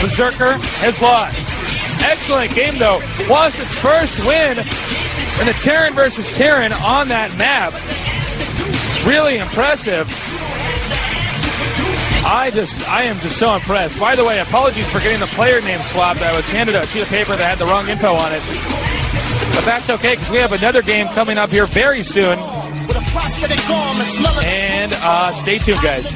Berserker has lost. Excellent game, though. Hwasin's first win in the Terran versus Terran on that map. Really impressive. I am just so impressed. By the way, apologies for getting the player name swapped. I was handed a sheet of paper that had the wrong info on it. But that's okay, because we have another game coming up here very soon. And stay tuned, guys.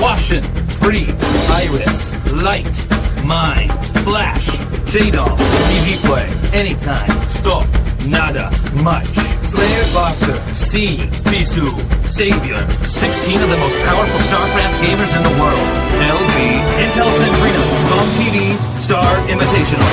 Hwasin, Free, Iris, Light, Mind, Flash, J-Doll, Easy Play, Anytime, Stork, Nada, Much, Slayer's Boxer, C, Bisu, Savior, 16 of the most powerful StarCraft gamers in the world, LG, Intel Centrino, GOMTV, Star Invitational.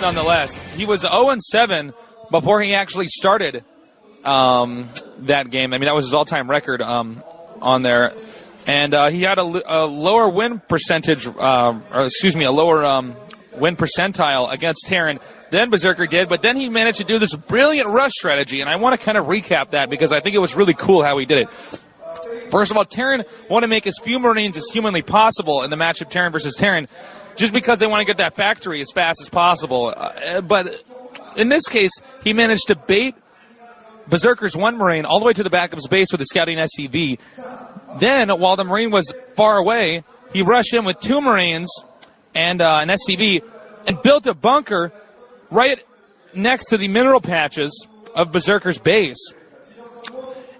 Nonetheless, he was 0-7 before he actually started that game. I mean, that was his all-time record on there. And he had a lower win percentage, a lower win percentile against Terran than Berserker did. But then he managed to do this brilliant rush strategy. And I want to kind of recap that because I think it was really cool how he did it. First of all, Terran want to make as few Marines as humanly possible in the matchup Terran versus Terran, just because they want to get that factory as fast as possible. But in this case, he managed to bait Berserker's one Marine all the way to the back of his base with a scouting SCV. Then, while the Marine was far away, he rushed in with two Marines and an SCV and built a bunker right next to the mineral patches of Berserker's base.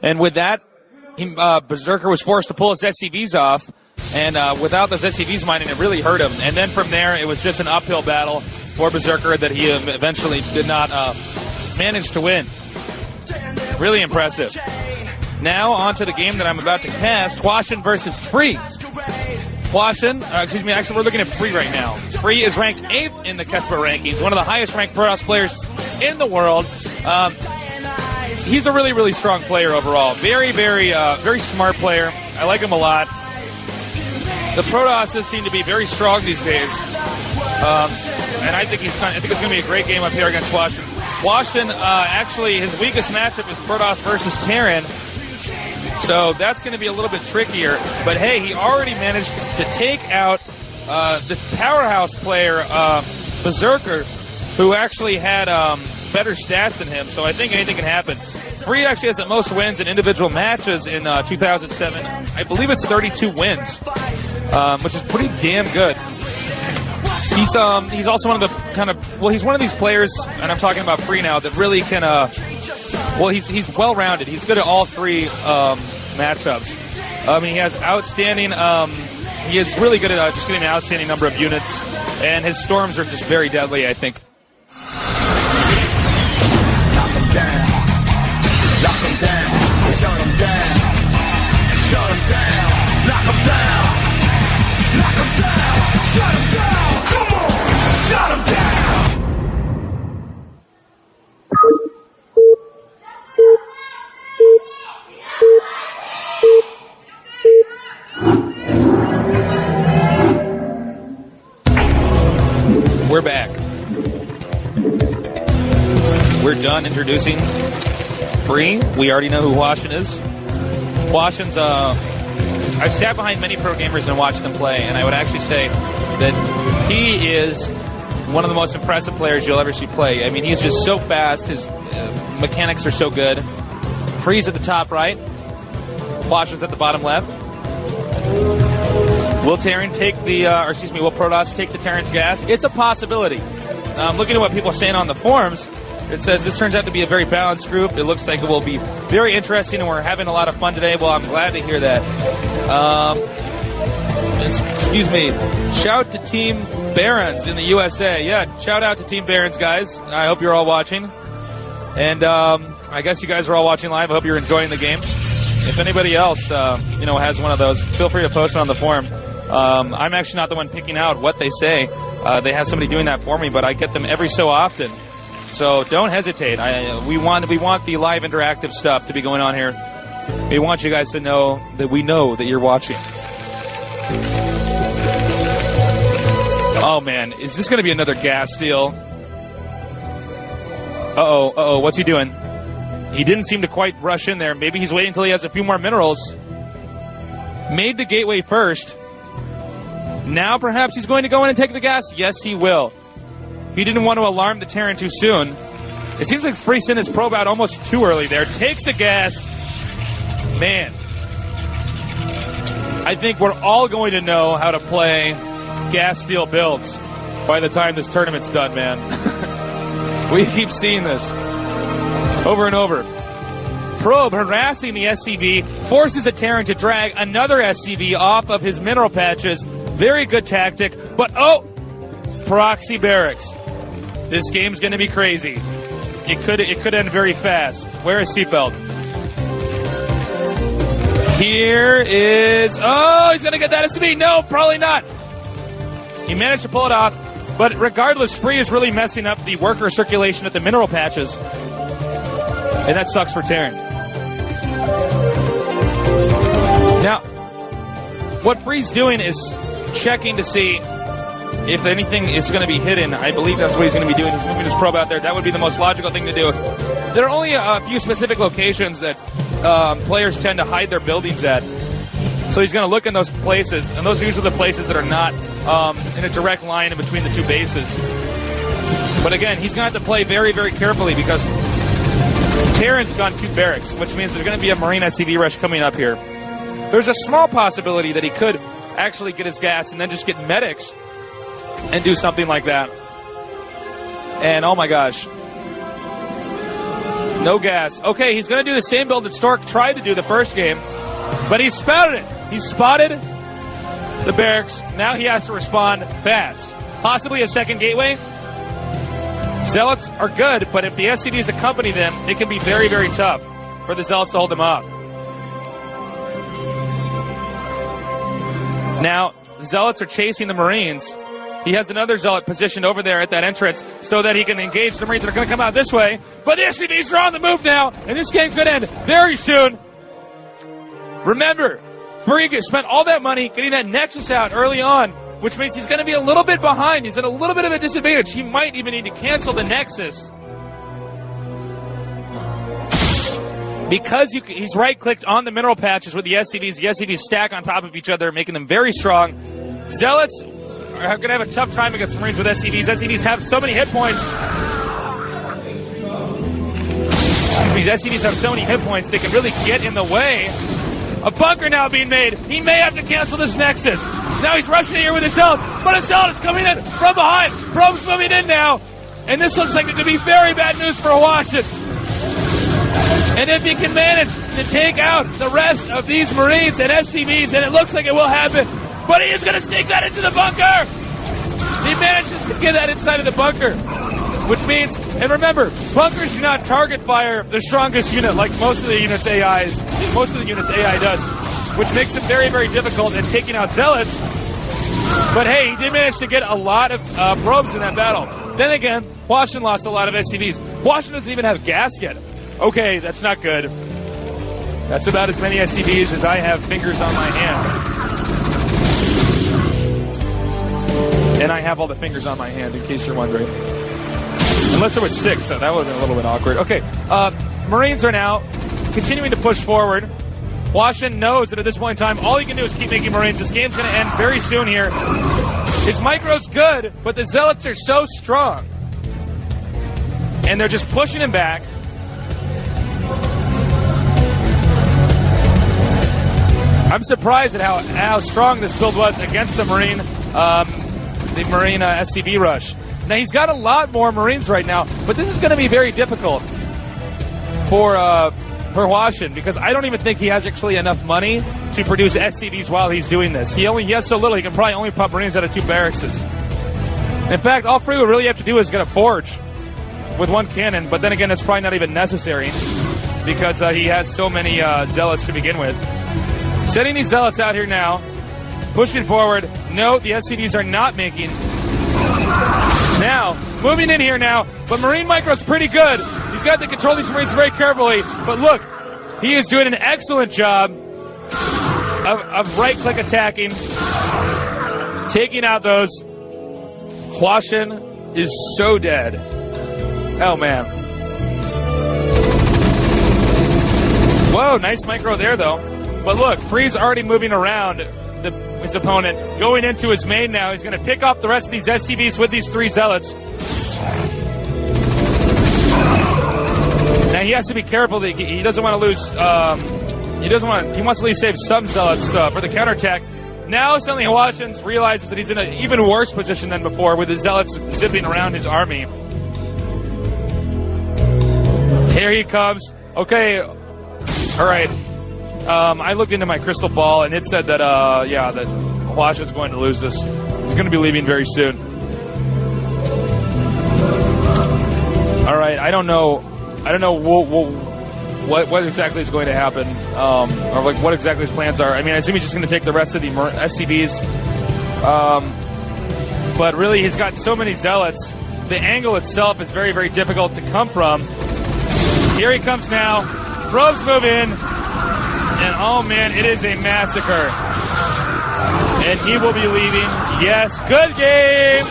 And with that, Berserker was forced to pull his SCVs off. And without those SCVs mining, it really hurt him. And then from there, it was just an uphill battle for Berserker that he eventually did not manage to win. Really impressive. Now, on to the game that I'm about to cast, Hwasin versus Free. Hwasin, actually we're looking at Free right now. Free is ranked 8th in the Kesper rankings, one of the highest ranked Protoss players in the world. He's a really, really strong player overall. Very, very, very smart player. I like him a lot. The Protosses seem to be very strong these days, and I think it's going to be a great game up here against Hwasin. Hwasin, actually, his weakest matchup is Protoss versus Terran, so that's going to be a little bit trickier. But hey, he already managed to take out this powerhouse player, Berserker, who actually had better stats than him. So I think anything can happen. Free actually has the most wins in individual matches in 2007. I believe it's 32 wins, which is pretty damn good. He's also one of the he's one of these players, and I'm talking about Free now, that really can he's well-rounded. He's good at all three matchups. He has outstanding he is really good at just getting an outstanding number of units, and his storms are just very deadly, I think. Knock 'em down, knock 'em down, shut 'em down, shut 'em down, knock 'em down, knock 'em down, shut 'em down, come on, shut 'em down. We're back. We're done introducing Free. We already know who Hwasin is. Hwasin's, I've sat behind many pro gamers and watched them play, and I would actually say that he is one of the most impressive players you'll ever see play. I mean, he's just so fast. His mechanics are so good. Free's at the top right. Hwasin's at the bottom left. Will Terran take the, will Protoss take the Terran's gas? It's a possibility. Looking at what people are saying on the forums, it says this turns out to be a very balanced group. It looks like it will be very interesting, and we're having a lot of fun today. Well, I'm glad to hear that. Excuse me. Shout to Team Barons in the USA. Yeah, shout out to Team Barons, guys. I hope you're all watching. And I guess you guys are all watching live. I hope you're enjoying the game. If anybody else, has one of those, feel free to post it on the forum. I'm actually not the one picking out what they say. They have somebody doing that for me, but I get them every so often. So don't hesitate. We want the live interactive stuff to be going on here. We want you guys to know that we know that you're watching. Oh man, is this going to be another gas steal? Uh-oh, what's he doing? He didn't seem to quite rush in there. Maybe he's waiting until he has a few more minerals. Made the gateway first. Now perhaps he's going to go in and take the gas. Yes, he will. He didn't want to alarm the Terran too soon. It seems like Free sent his probe out almost too early there. Takes the gas. Man. I think we're all going to know how to play gas steal builds by the time this tournament's done, man. We keep seeing this over and over. Probe harassing the SCV, forces the Terran to drag another SCV off of his mineral patches. Very good tactic, but proxy barracks. This game's going to be crazy. It could end very fast. Wear a seatbelt. Here is... Oh, he's going to get that SCV. No, probably not. He managed to pull it off, but regardless, Free is really messing up the worker circulation at the mineral patches. And that sucks for Terran. Now, what Free's doing is checking to see if anything is going to be hidden. I believe that's what he's going to be doing. He's moving his probe out there. That would be the most logical thing to do. There are only a few specific locations that players tend to hide their buildings at. So he's going to look in those places, and those are usually the places that are not in a direct line in between the two bases. But again, he's going to have to play very, very carefully because Terran's gone 2 barracks, which means there's going to be a Marine SCV rush coming up here. There's a small possibility that he could actually get his gas and then just get medics and do something like that. And oh my gosh. No gas. Okay, he's going to do the same build that Stork tried to do the first game, but he spotted it. He spotted the barracks. Now he has to respond fast. Possibly a second gateway. Zealots are good, but if the SCVs accompany them, it can be very, very tough for the Zealots to hold them off. Now, Zealots are chasing the Marines. He has another Zealot positioned over there at that entrance so that he can engage the Marines that are going to come out this way. But the SCVs are on the move now, and this game could end very soon. Remember, Free spent all that money getting that Nexus out early on, which means he's going to be a little bit behind. He's at a little bit of a disadvantage. He might even need to cancel the Nexus. Because he's right-clicked on the mineral patches with the SCVs stack on top of each other, making them very strong. Zealots are going to have a tough time against Marines with SCVs. SCVs have so many hit points. Excuse These SCVs have so many hit points, they can really get in the way. A bunker now being made. He may have to cancel this Nexus. Now he's rushing in here with his Zealot, but his Zealot is coming in from behind. Probe's moving in now, and this looks like it could be very bad news for Hwasin. And if he can manage to take out the rest of these Marines and SCVs, and it looks like it will happen, but he is going to sneak that into the bunker. He manages to get that inside of the bunker, which means, and remember, bunkers do not target fire the strongest unit like most of the units AI does, which makes it very, very difficult in taking out Zealots. But hey, he did manage to get a lot of probes in that battle. Then again, Hwasin lost a lot of SCVs. Hwasin doesn't even have gas yet. Okay, that's not good. That's about as many SCVs as I have fingers on my hand. And I have all the fingers on my hand, in case you're wondering. Unless there was 6, so that would have been a little bit awkward. Okay, Marines are now continuing to push forward. Hwasin knows that at this point in time, all he can do is keep making Marines. This game's going to end very soon here. His micro's good, but the Zealots are so strong. And they're just pushing him back. I'm surprised at how strong this build was against the Marine SCV rush. Now, he's got a lot more Marines right now, but this is going to be very difficult for Hwasin, because I don't even think he has actually enough money to produce SCVs while he's doing this. He has so little, he can probably only pop Marines out of 2 barracks. In fact, all Free would really have to do is get a forge with 1 cannon, but then again, it's probably not even necessary because he has so many Zealots to begin with. Setting these Zealots out here now, pushing forward. Note, the SCVs are not making. Now, moving in here now, but Marine Micro's pretty good. He's got to control these Marines very carefully, but look, he is doing an excellent job of right-click attacking, taking out those. Hwasin is so dead. Oh, man. Whoa, nice micro there, though. But look, Free's already moving around his opponent, going into his main now. He's going to pick up the rest of these SCVs with these 3 Zealots. Now he has to be careful that he doesn't want to lose. He wants to at least save some Zealots for the counterattack. Now suddenly Hwasin realizes that he's in an even worse position than before, with his Zealots zipping around his army. Here he comes. Okay, all right. I looked into my crystal ball, and it said that, that Hwasin's going to lose this. He's going to be leaving very soon. All right, I don't know what exactly is going to happen, or like what exactly his plans are. I mean, I assume he's just going to take the rest of the SCVs. But really, he's got so many Zealots. The angle itself is very, very difficult to come from. Here he comes now. Probes move in. And oh man, it is a massacre. And he will be leaving. Yes, good game.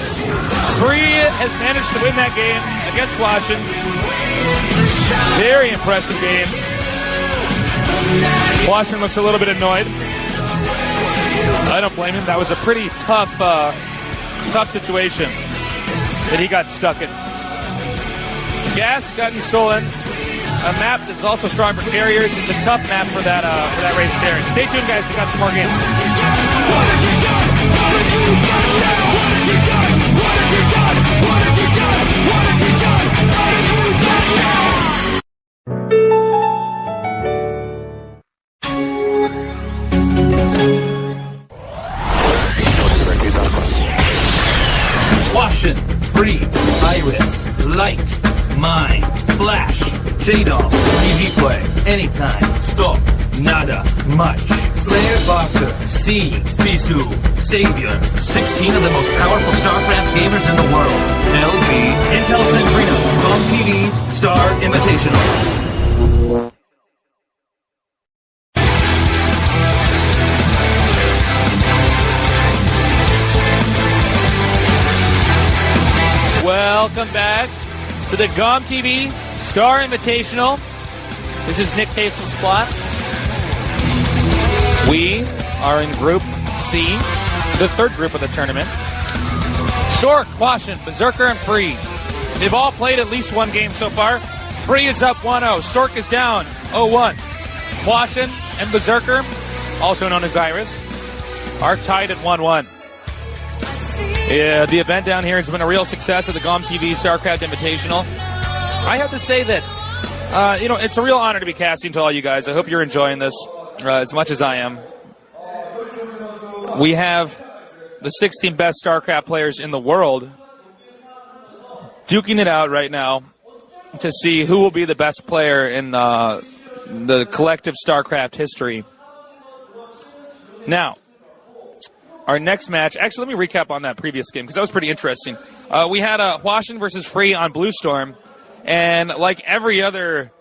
Free has managed to win that game against Hwasin. Very impressive game. Hwasin looks a little bit annoyed. I don't blame him. That was a pretty tough situation that he got stuck in. Gas gotten stolen. A map that's also strong for carriers. It's a tough map for that race there. Stay tuned, guys. We got some more games. Hwasin, Free, Iris, Light, Mine, Flash, J-Dom, easy play, anytime, Stork, nada, much, Slayer's Boxer, C, Bisu, Savior, 16 of the most powerful StarCraft gamers in the world, LG, Intel Centrino, GOMTV, Star Invitational. Welcome back to the GOMTV Star Invitational. This is Nick Tasel's plot. We are in Group C, the 3rd group of the tournament. Stork, Hwasin, Berserker, and Free. They've all played at least 1 game so far. Free is up 1-0. Stork is down 0-1. Hwasin and Berserker, also known as Iris, are tied at 1-1. Yeah, the event down here has been a real success at the GOMTV StarCraft Invitational. I have to say that, it's a real honor to be casting to all you guys. I hope you're enjoying this as much as I am. We have the 16 best StarCraft players in the world duking it out right now to see who will be the best player in the collective StarCraft history. Now, our next match, actually, let me recap on that previous game because that was pretty interesting. We had Hwasin versus Free on Blue Storm, and like every other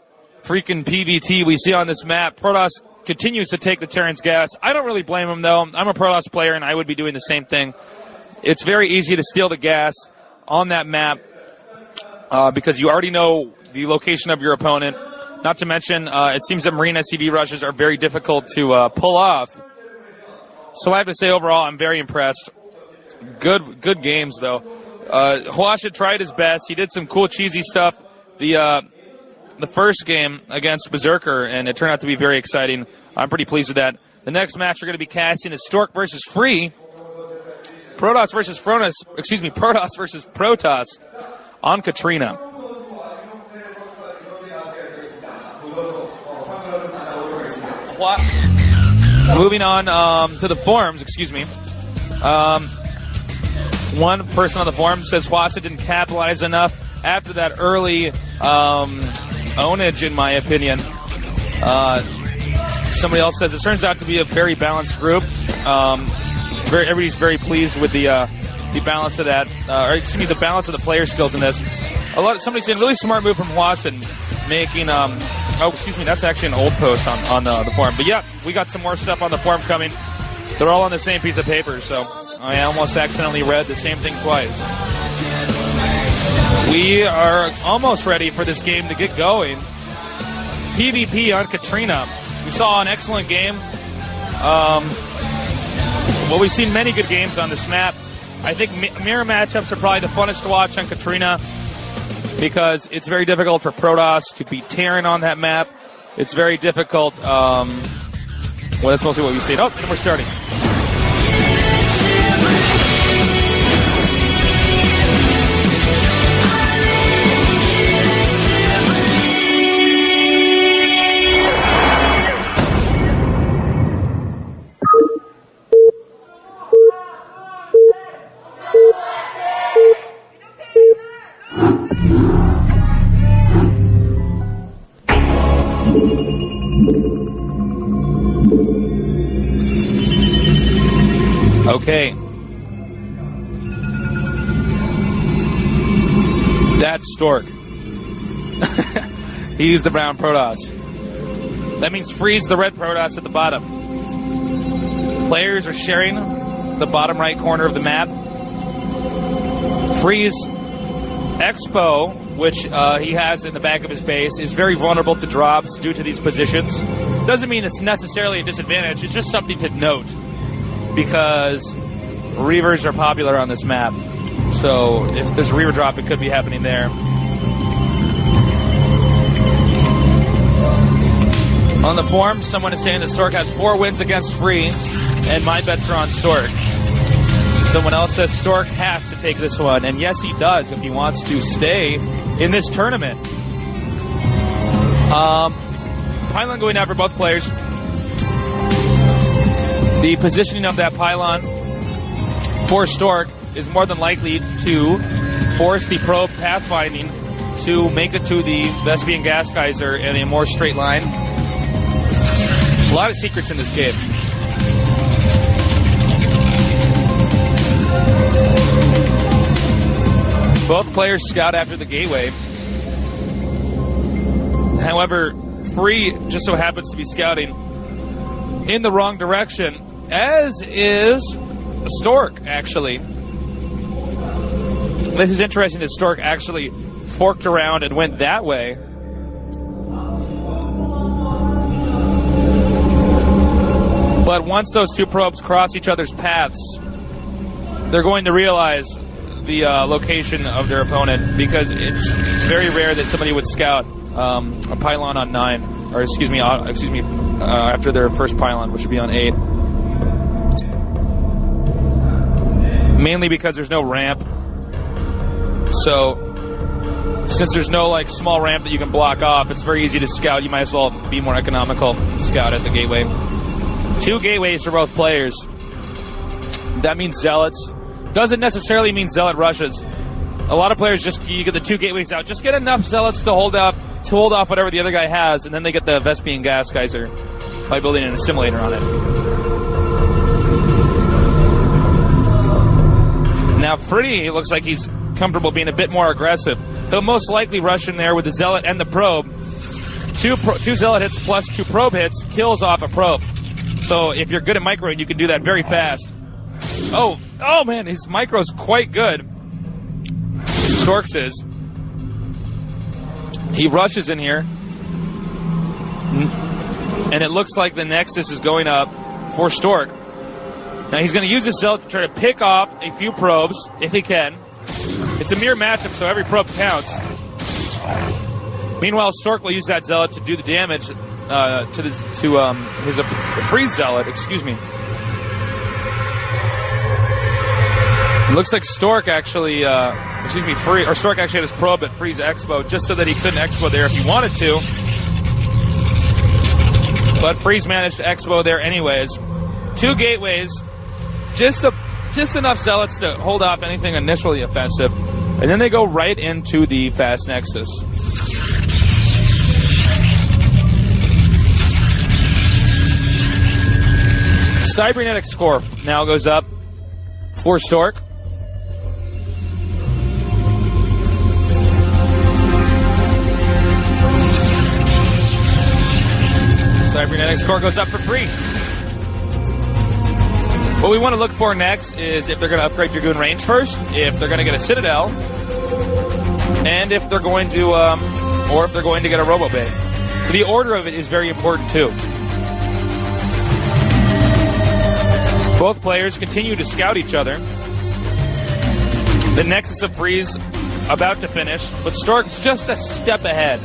freaking PvT we see on this map, Protoss continues to take the Terran's gas. I don't really blame him, though. I'm a Protoss player, and I would be doing the same thing. It's very easy to steal the gas on that map because you already know the location of your opponent. Not to mention, it seems that Marine SCV rushes are very difficult to pull off. So I have to say, overall, I'm very impressed. Good games, though. Hwasin tried his best. He did some cool, cheesy stuff the first game against Berserker, and it turned out to be very exciting. I'm pretty pleased with that. The next match we're going to be casting is Stork versus Free. Protoss versus Protoss on Katrina. Moving on to the forums, one person on the forum says Hwasin didn't capitalize enough after that early ownage, in my opinion. Somebody else says it turns out to be a very balanced group. Everybody's very pleased with the balance of that, the balance of the player skills in this. Somebody saying really smart move from Hwasin, making that's actually an old post on the forum. But yeah, we got some more stuff on the forum coming. They're all on the same piece of paper, so I almost accidentally read the same thing twice. We are almost ready for this game to get going. PvP on Katrina. We saw an excellent game. We've seen many good games on this map. I think mirror matchups are probably the funnest to watch on Katrina because it's very difficult for Protoss to beat Terran on that map. It's very difficult. That's mostly what we've seen. Oh, and we're starting. Okay. That's Stork. He's the brown Protoss. That means Freeze the red Protoss at the bottom. Players are sharing the bottom right corner of the map. Freeze Expo, which he has in the back of his base, is very vulnerable to drops due to these positions. Doesn't mean it's necessarily a disadvantage. It's just something to note, because Reavers are popular on this map. So if there's a Reaver drop, it could be happening there. On the forum, someone is saying that Stork has 4 wins against Free, and my bets are on Stork. Someone else says Stork has to take this one, and yes, he does if he wants to stay in this tournament. Pylon going out for both players. The positioning of that pylon for Stork is more than likely to force the probe pathfinding to make it to the Vespian gas geyser in a more straight line. A lot of secrets in this game. Both players scout after the gateway. However, Free just so happens to be scouting in the wrong direction, as is Stork, actually. This is interesting that Stork actually forked around and went that way. But once those two probes cross each other's paths, they're going to realize the location of their opponent, because it's very rare that somebody would scout a pylon on 9, or excuse me, after their first pylon, which would be on 8. Mainly because there's no ramp. So, since there's no like small ramp that you can block off, it's very easy to scout. You might as well be more economical and scout at the gateway. 2 gateways for both players. That means zealots. Doesn't necessarily mean zealot rushes. A lot of players you get the 2 gateways out. Just get enough zealots to hold off whatever the other guy has, and then they get the Vespian gas geyser by building an assimilator on it. Now Free looks like he's comfortable being a bit more aggressive. He'll most likely rush in there with the zealot and the probe. 2 zealot hits plus 2 probe hits kills off a probe. So if you're good at microing, you can do that very fast. Oh man, his micro's quite good. Stork's is. He rushes in here. And it looks like the Nexus is going up for Stork. Now he's going to use his zealot to try to pick off a few probes, if he can. It's a mirror matchup, so every probe counts. Meanwhile, Stork will use that zealot to do the damage to his freeze zealot. Excuse me. It looks like Stork actually, Stork actually had his probe at Freeze Expo just so that he couldn't Expo there if he wanted to. But Freeze managed to Expo there anyways. 2 gateways, just enough zealots to hold off anything initially offensive, and then they go right into the Fast Nexus. Cybernetic score now goes up for Stork. Cybernetic score goes up for Free. What we want to look for next is if they're going to upgrade Dragoon range first, if they're going to get a Citadel, and if they're going to, or if they're going to get a Robo Bay. The order of it is very important too. Both players continue to scout each other. The Nexus of Freeze about to finish, but Stork's just a step ahead.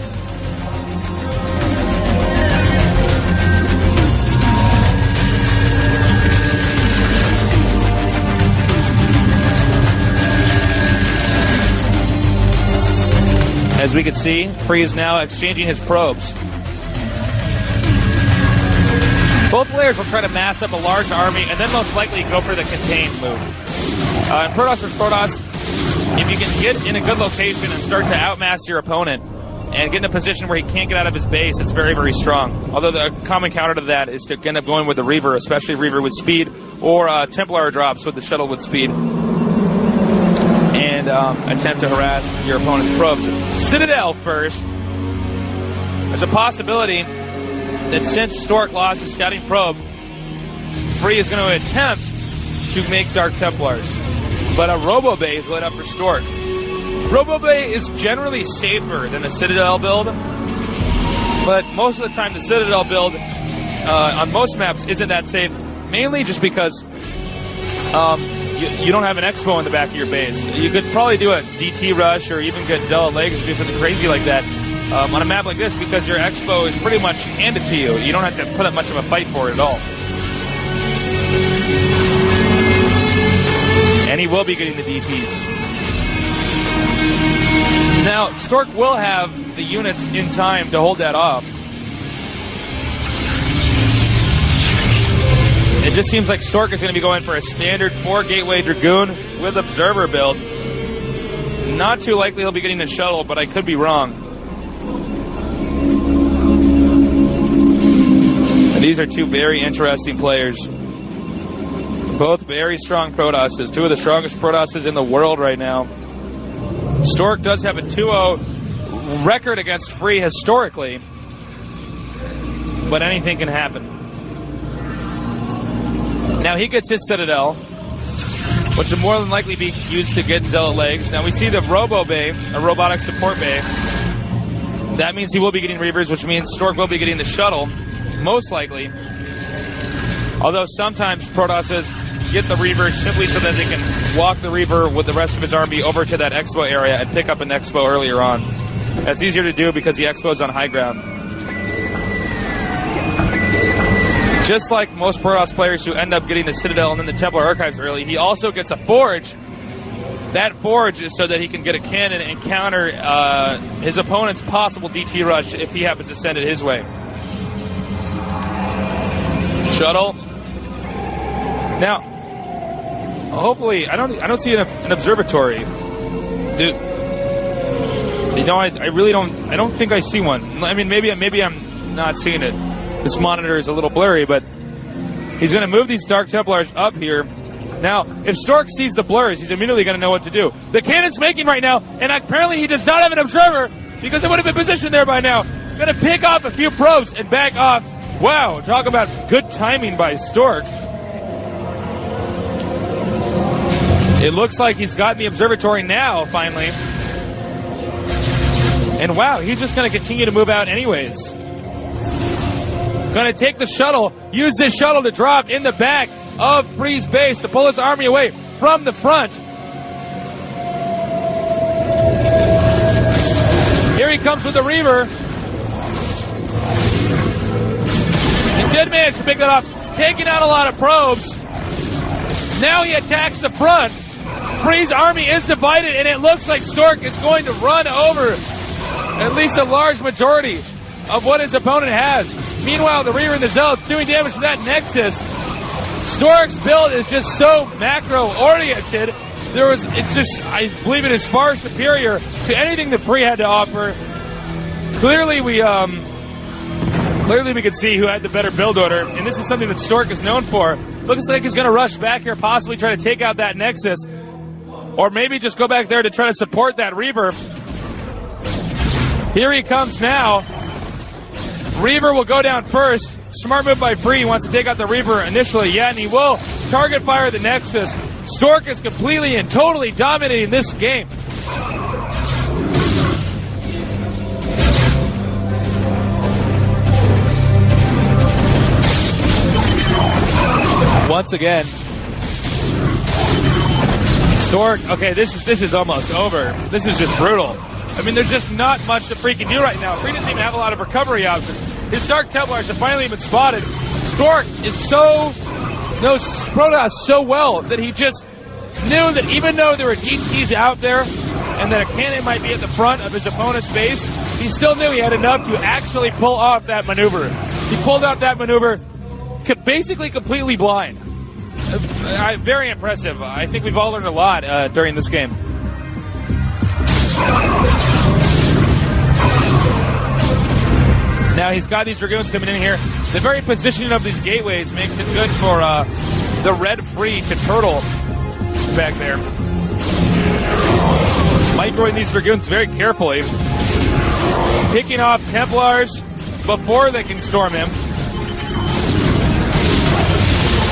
As we can see, Free is now exchanging his probes. Both players will try to mass up a large army and then most likely go for the contained move. In Protoss vs. Protoss, if you can get in a good location and start to outmass your opponent and get in a position where he can't get out of his base, it's very, very strong. Although the common counter to that is to end up going with the Reaver, especially Reaver with speed, or Templar drops with the shuttle with speed. And attempt to harass your opponent's probes. Citadel first. There's a possibility that since Stork lost his scouting probe, Free is going to attempt to make Dark Templars. But a Robo Bay is lit up for Stork. Robo Bay is generally safer than a Citadel build, but most of the time the Citadel build on most maps isn't that safe, mainly just because you don't have an Expo in the back of your base. You could probably do a DT rush or even get Zealot legs or do something crazy like that on a map like this because your Expo is pretty much handed to you. You don't have to put up much of a fight for it at all. And he will be getting the DTs. Now, Stork will have the units in time to hold that off. It just seems like Stork is going to be going for a standard 4-gateway Dragoon with Observer build. Not too likely he'll be getting a shuttle, but I could be wrong. And these are 2 very interesting players. Both very strong Protosses. 2 of the strongest Protosses in the world right now. Stork does have a 2-0 record against Free historically, but anything can happen. Now he gets his Citadel, which will more than likely be used to get Zealot legs. Now we see the Robo Bay, a robotic support bay. That means he will be getting Reavers, which means Stork will be getting the shuttle, most likely. Although sometimes Protosses get the Reaver simply so that they can walk the Reaver with the rest of his army over to that Expo area and pick up an Expo earlier on. That's easier to do because the Expo's on high ground. Just like most Protoss players who end up getting the Citadel and then the Templar Archives early, he also gets a Forge. That Forge is so that he can get a cannon and counter his opponent's possible DT rush if he happens to send it his way. Shuttle. Now, hopefully, I don't see an observatory. Dude, you know, I really don't. I don't think I see one. I mean, maybe I'm not seeing it. This monitor is a little blurry, but he's going to move these Dark Templars up here. Now, if Stork sees the blurs, he's immediately going to know what to do. The cannon's making right now, and apparently he does not have an observer because it would have been positioned there by now. Going to pick off a few probes and back off. Wow, talk about good timing by Stork. It looks like he's got the observatory now, finally. And wow, he's just going to continue to move out anyways. Going to take the shuttle, use this shuttle to drop in the back of Free's base to pull his army away from the front. Here he comes with the Reaver. He did manage to pick it up, taking out a lot of probes. Now he attacks the front. Free's army is divided, and it looks like Stork is going to run over at least a large majority of what his opponent has. Meanwhile, the Reaver and the Zealots doing damage to that Nexus. Stork's build is just so macro-oriented. I believe it is far superior to anything that Free had to offer. Clearly, we could see who had the better build order, and this is something that Stork is known for. Looks like he's going to rush back here, possibly try to take out that Nexus, or maybe just go back there to try to support that Reaver. Here he comes now. Reaver will go down first. Smart move by Free. He wants to take out the Reaver initially. Yeah, and he will target fire the Nexus. Stork is completely and totally dominating this game. Once again, Stork. Okay, this is almost over. This is just brutal. I mean, there's just not much that Free can do right now. Free doesn't even have a lot of recovery options. His Dark Templars have finally been spotted. Stork knows Protoss so well that he just knew that even though there were DTs out there and that a cannon might be at the front of his opponent's base, he still knew he had enough to actually pull off that maneuver. He pulled out that maneuver basically completely blind. Very impressive. I think we've all learned a lot during this game. Now he's got these Dragoons coming in here. The very positioning of these gateways makes it good for the red Free to turtle back there. Microing these Dragoons very carefully. Picking off Templars before they can storm him.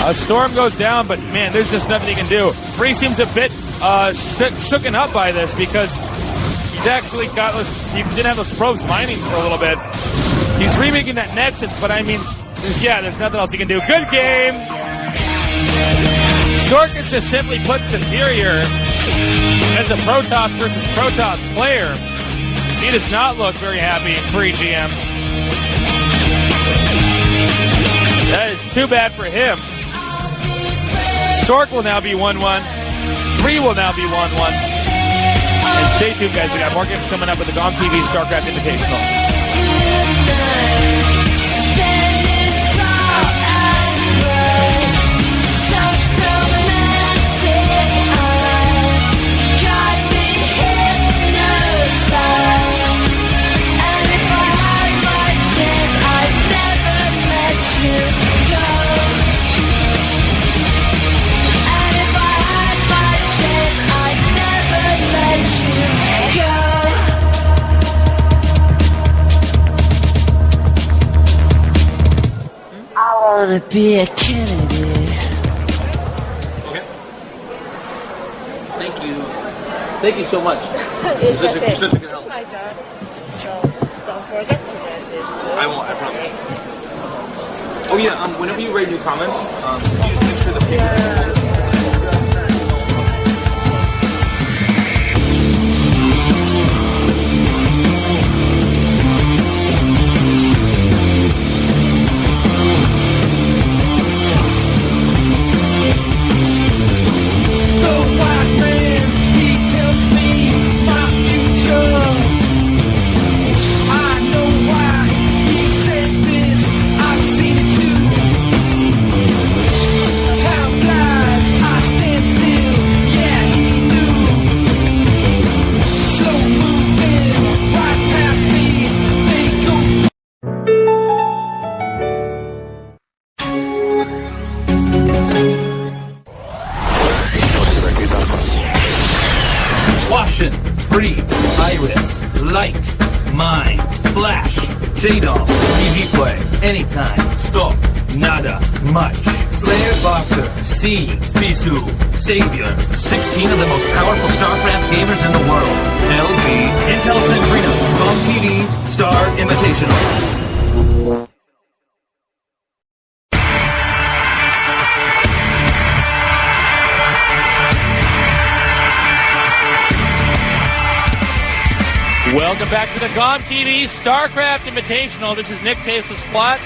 A storm goes down, but man, there's just nothing he can do. Free seems a bit shooken up by this because he's actually he didn't have those probes mining for a little bit. He's remaking that Nexus, but I mean, there's nothing else he can do. Good game. Stork is just simply put superior as a Protoss versus Protoss player. He does not look very happy in Free GM. That is too bad for him. Stork will now be 1-1. Free will now be 1-1. And stay tuned, guys. We got more games coming up with the GOMTV StarCraft Invitational. I wanna be a Kennedy. Okay. Thank you. Thank you so much. You're such a good help. It's my job, so don't forget to do this. I won't, I promise. Oh yeah, whenever you write new comments, you just make sure the paper efficient, free, iris, light, mind, flash, J-Doll, easy play, anytime, Stork, nada, much. Slayer's Boxer, C, Bisu, Savior, 16 of the most powerful StarCraft gamers in the world. LG, Intel Centrino, GOMTV, Star Invitational. Welcome back to the GOMTV StarCraft Invitational. This is Nick Tasteless Plot.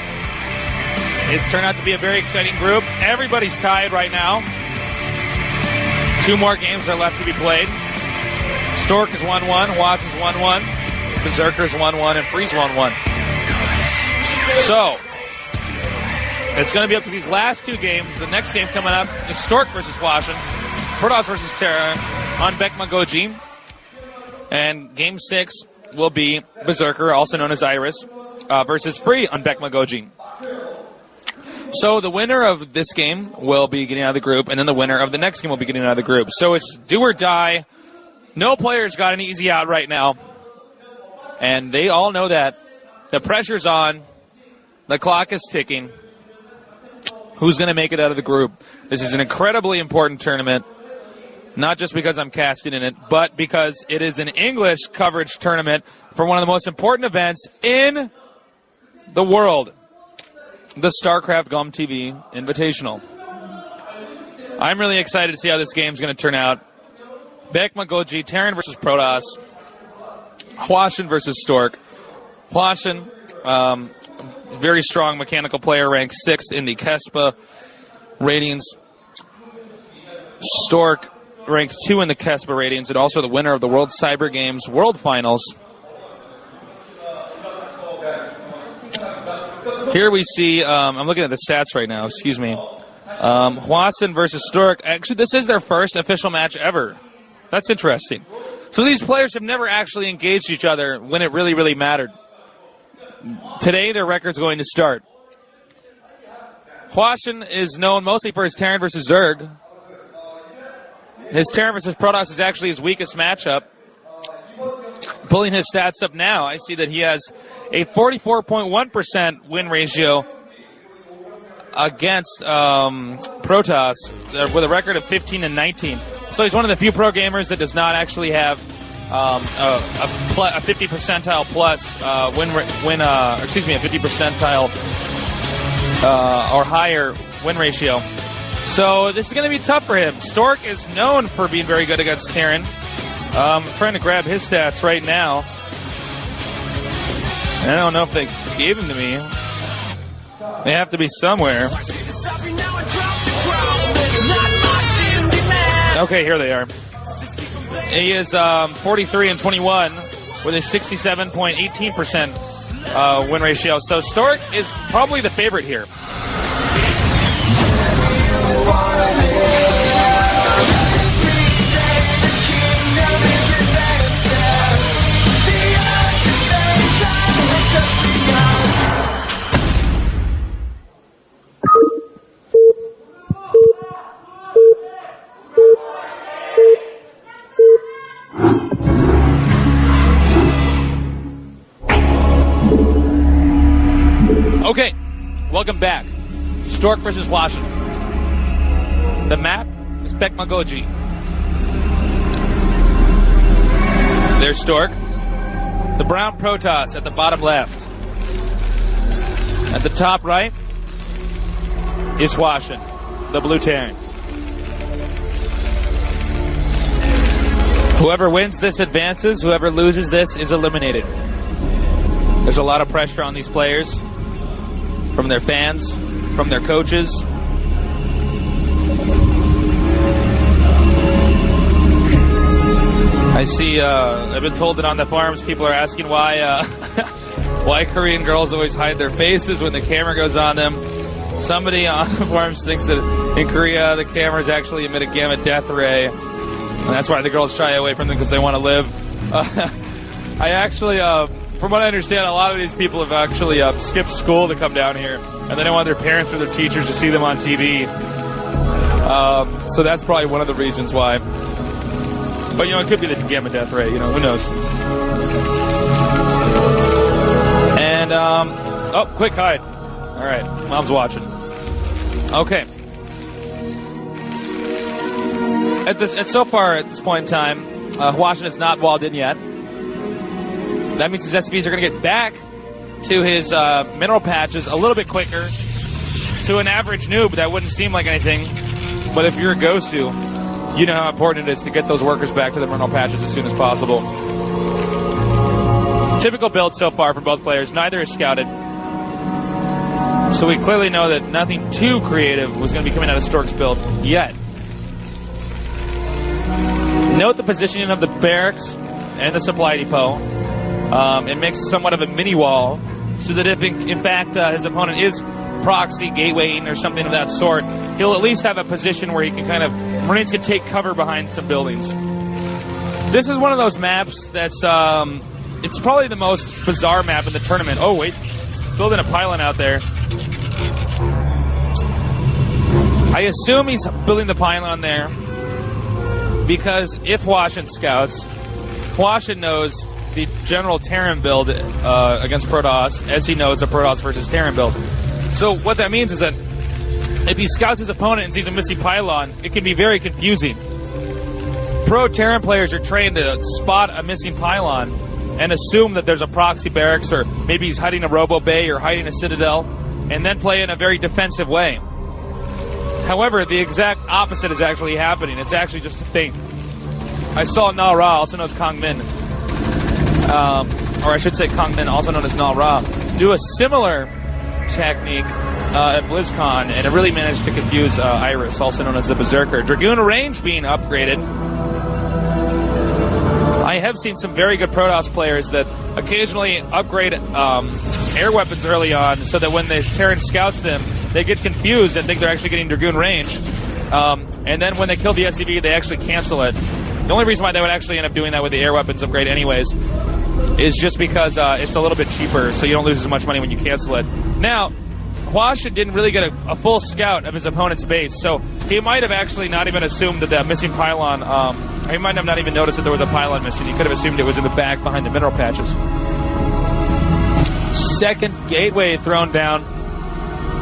It's turned out to be a very exciting group. Everybody's tied right now. 2 more games are left to be played. Stork is 1-1, Hwasin's 1-1, Berserker's 1-1, and Freeze 1-1. So, it's going to be up to these last 2 games. The next game coming up is Stork versus Hwasin, Protoss versus Terra on Bekma Goji. And Game 6 will be Berserker, also known as Iris, versus Free on Bekma Goji. So the winner of this game will be getting out of the group, and then the winner of the next game will be getting out of the group. So it's do or die. No player's got an easy out right now. And they all know that. The pressure's on. The clock is ticking. Who's going to make it out of the group? This is an incredibly important tournament. Not just because I'm casting in it, but because it is an English coverage tournament for one of the most important events in the world, the StarCraft GOMTV Invitational. I'm really excited to see how this game's going to turn out. Bekma Goji, Terran versus Protoss, Hwasin versus Stork. Hwasin, very strong mechanical player, ranked 6th in the KESPA ratings. Stork, ranked 2 in the KESPA ratings, and also the winner of the World Cyber Games World Finals. Here we see, I'm looking at the stats right now, excuse me. Hwasin versus Stork. Actually, this is their first official match ever. That's interesting. So these players have never actually engaged each other when it really, really mattered. Today, their record's going to start. Hwasin is known mostly for his Terran versus Zerg. His Terran versus Protoss is actually his weakest matchup. Pulling his stats up now, I see that he has a 44.1% win ratio against Protoss with a record of 15-19. So he's one of the few pro gamers that does not actually have a 50 percentile plus a 50 percentile or higher win ratio. So this is going to be tough for him. Stork is known for being very good against Terran. I'm trying to grab his stats right now. I don't know if they gave them to me. They have to be somewhere. Okay, here they are. He is 43-21 with a 67.18% win ratio. So Stork is probably the favorite here. Okay, welcome back. Stork versus Hwasin. The map is Bekma Goji. There's Stork. The brown Protoss at the bottom left. At the top right is Hwasin, the blue Terran. Whoever wins this advances. Whoever loses this is eliminated. There's a lot of pressure on these players from their fans, from their coaches. I see, I've been told that on the forums people are asking why why Korean girls always hide their faces when the camera goes on them. Somebody on the forums thinks that in Korea the cameras actually emit a gamma death ray, and that's why the girls shy away from them, because they want to live. I actually, from what I understand, a lot of these people have actually skipped school to come down here, and they don't want their parents or their teachers to see them on TV. So that's probably one of the reasons why. But, it could be the gamma death ray, who knows. And, quick hide. All right, mom's watching. Okay. So far at this point in time, Hwasin is not walled in yet. That means his SCVs are going to get back to his mineral patches a little bit quicker. To an average noob, that wouldn't seem like anything. But if you're a Gosu, you know how important it is to get those workers back to the mineral patches as soon as possible. Typical build so far for both players. Neither is scouted. So we clearly know that nothing too creative was going to be coming out of Stork's build yet. Note the positioning of the barracks and the supply depot. It makes somewhat of a mini wall, so that if in fact his opponent is proxy gatewaying or something of that sort, he'll at least have a position where he can Marines can take cover behind some buildings. This is one of those maps that's it's probably the most bizarre map in the tournament. Oh wait, building a pylon out there. I assume he's building the pylon there because if Hwasin scouts, Hwasin knows the general Terran build against Protoss, as he knows the Protoss versus Terran build. So what that means is that if he scouts his opponent and sees a missing pylon, it can be very confusing. Pro-Terran players are trained to spot a missing pylon and assume that there's a proxy barracks, or maybe he's hiding a robo bay or hiding a citadel, and then play in a very defensive way. However, the exact opposite is actually happening. It's actually just a feint. I saw Na Ra, also known as Kong Min, or I should say Kong Min, also known as Na Ra, do a similar technique at BlizzCon, and it really managed to confuse Iris, also known as the Berserker. Dragoon range being upgraded. I have seen some very good Protoss players that occasionally upgrade air weapons early on, so that when the Terran scouts them, they get confused and think they're actually getting Dragoon range. And then when they kill the SCV, they actually cancel it. The only reason why they would actually end up doing that with the air weapons upgrade anyways is just because it's a little bit cheaper, so you don't lose as much money when you cancel it. Now, Hwasin didn't really get a full scout of his opponent's base, so he might have actually not even assumed that that missing pylon, he might have not even noticed that there was a pylon missing. He could have assumed it was in the back behind the mineral patches. Second gateway thrown down.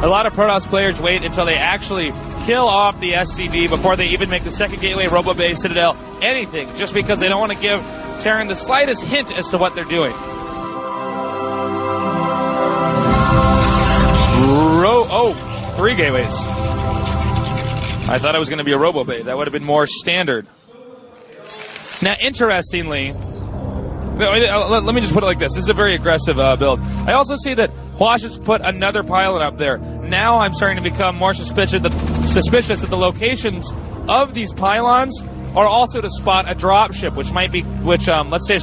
A lot of Protoss players wait until they actually kill off the SCV before they even make the second gateway, Robo Bay, Citadel, anything, just because they don't want to give Terran the slightest hint as to what they're doing. Three gateways. I thought it was going to be a Robo Bay. That would have been more standard. Now, interestingly, let me just put it like this. This is a very aggressive build. I also see that Hwasin's put another pylon up there. Now I'm starting to become more suspicious that the locations of these pylons are also to spot a dropship, let's say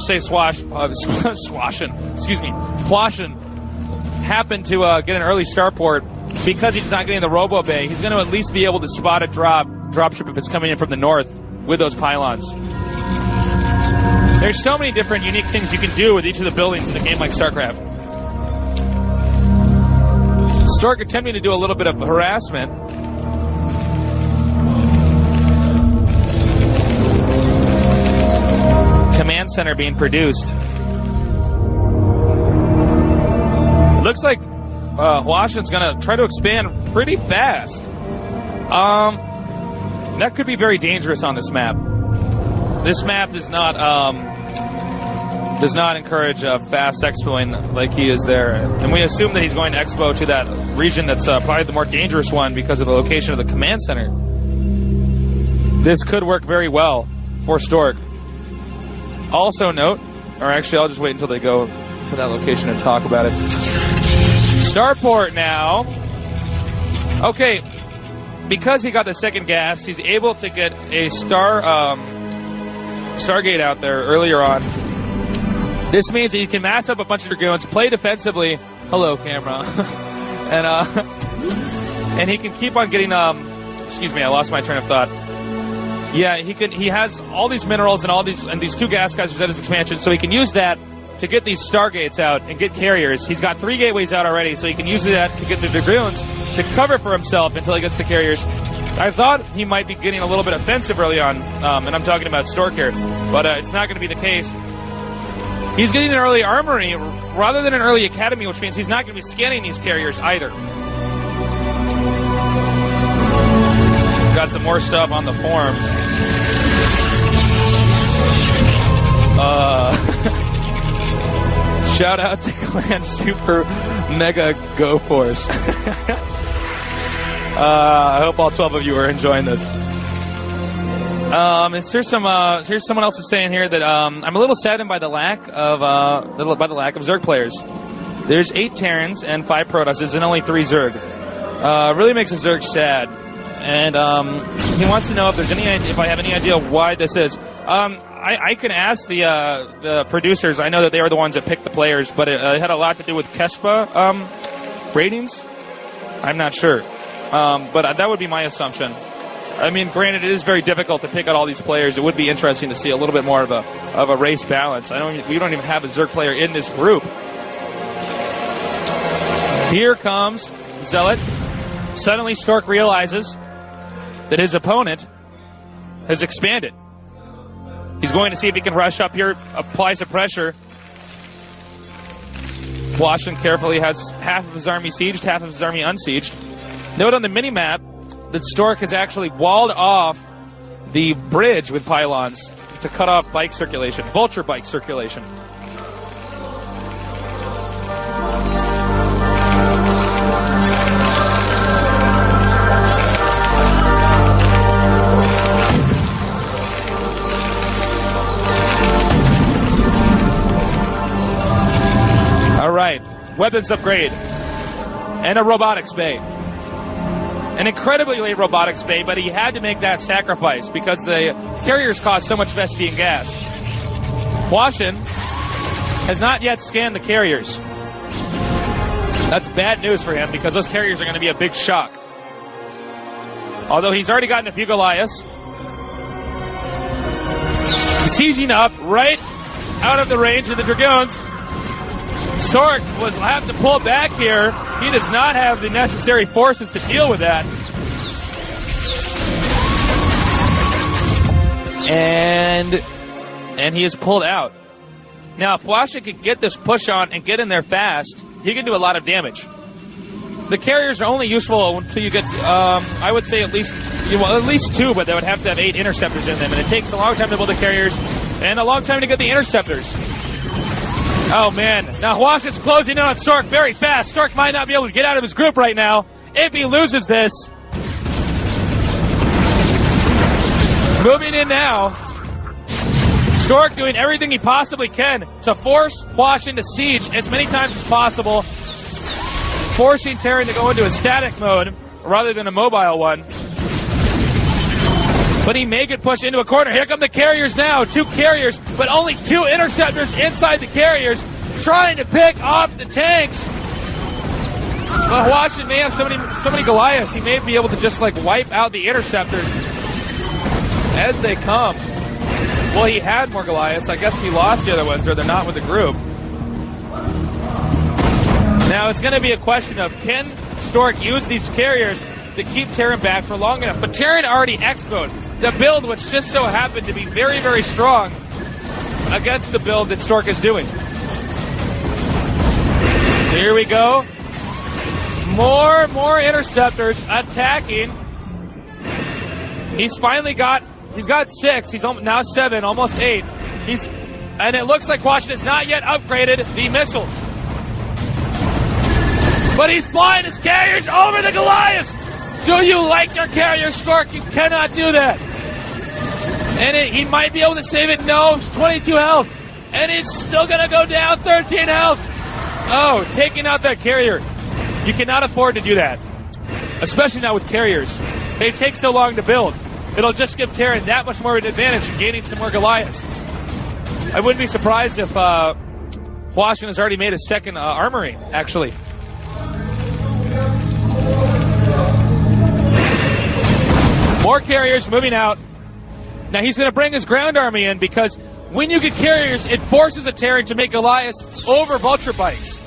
Hwasin happened to get an early starport. Because he's not getting the Robo Bay, he's going to at least be able to spot a dropship if it's coming in from the north with those pylons. There's so many different unique things you can do with each of the buildings in a game like StarCraft. Stork attempting to do a little bit of harassment. Command center being produced. It looks like Hwasin's going to try to expand pretty fast. That could be very dangerous on this map. This map does not encourage fast expoing like he is there. And we assume that he's going to expo to that region that's probably the more dangerous one because of the location of the command center. This could work very well for Stork. Also note, or actually I'll just wait until they go to that location and talk about it. Starport now. Okay, because he got the second gas, he's able to get a Stargate out there earlier on. This means that he can mass up a bunch of Dragoons, play defensively. Hello, camera. and he can keep on getting. Excuse me, I lost my train of thought. Yeah, he has all these minerals and these two gas guys at his expansion, so he can use that to get these Stargates out and get carriers. He's got 3 gateways out already, so he can use that to get the Dragoons to cover for himself until he gets the carriers. I thought he might be getting a little bit offensive early on, and I'm talking about Stork here, but it's not going to be the case. He's getting an early armory rather than an early academy, which means he's not going to be scanning these carriers either. Got some more stuff on the forums. Shout out to Clan Super Mega Go Force. I hope all 12 of you are enjoying this. Here's someone else is saying here that I'm a little saddened by the lack of Zerg players. There's 8 Terrans and 5 Protosses and only 3 Zerg. Really makes a Zerg sad. And he wants to know if I have any idea why this is. I can ask the producers. I know that they were the ones that picked the players, but it had a lot to do with Kespa ratings. I'm not sure, but that would be my assumption. I mean, granted, it is very difficult to pick out all these players. It would be interesting to see a little bit more of a race balance. We don't even have a Zerg player in this group. Here comes Zealot. Suddenly, Stork realizes that his opponent has expanded. He's going to see if he can rush up here, apply some pressure. Hwasin carefully has half of his army sieged, half of his army unsieged. Note on the mini-map that Stork has actually walled off the bridge with pylons to cut off bike circulation, vulture bike circulation. All right, weapons upgrade and a robotics bay. An incredibly late robotics bay, but he had to make that sacrifice because the carriers cost so much Vespian gas. Hwasin has not yet scanned the carriers. That's bad news for him because those carriers are going to be a big shock. Although he's already gotten a few Goliaths. He's sieging up right out of the range of the Dragoons. Stork will have to pull back here. He does not have the necessary forces to deal with that. And he is pulled out. Now, if Hwasin can get this push on and get in there fast, he can do a lot of damage. The carriers are only useful until you get, I would say at least 2, but they would have to have 8 interceptors in them. And it takes a long time to build the carriers and a long time to get the interceptors. Oh, man. Now, Hwasin's closing in on Stork very fast. Stork might not be able to get out of his group right now if he loses this. Moving in now. Stork doing everything he possibly can to force Hwasin to siege as many times as possible, forcing Terran to go into a static mode rather than a mobile one. But he may get pushed into a corner. Here come the carriers now. 2 carriers, but only 2 interceptors inside the carriers, trying to pick off the tanks. But Hwasin may have so many Goliaths, he may be able to just like wipe out the interceptors as they come. Well, he had more Goliaths. I guess he lost the other ones, or they're not with the group. Now it's going to be a question of, can Stork use these carriers to keep Terran back for long enough? But Terran already XNote. The build, which just so happened to be very, very strong against the build that Stork is doing. So here we go. More interceptors attacking. He's got 6. He's now 7, almost 8. And it looks like Hwasin has not yet upgraded the missiles. But he's flying his carriers over the Goliaths. Do you like your carrier, Stork? You cannot do that. And he might be able to save it. No, 22 health. And it's still going to go down 13 health. Oh, taking out that carrier. You cannot afford to do that. Especially not with carriers. They take so long to build. It'll just give Terran that much more of an advantage in gaining some more Goliaths. I wouldn't be surprised if Hwasin has already made a second armory, actually. More carriers moving out. Now he's going to bring his ground army in because when you get carriers, it forces a Terran to make Goliaths over vulture bikes.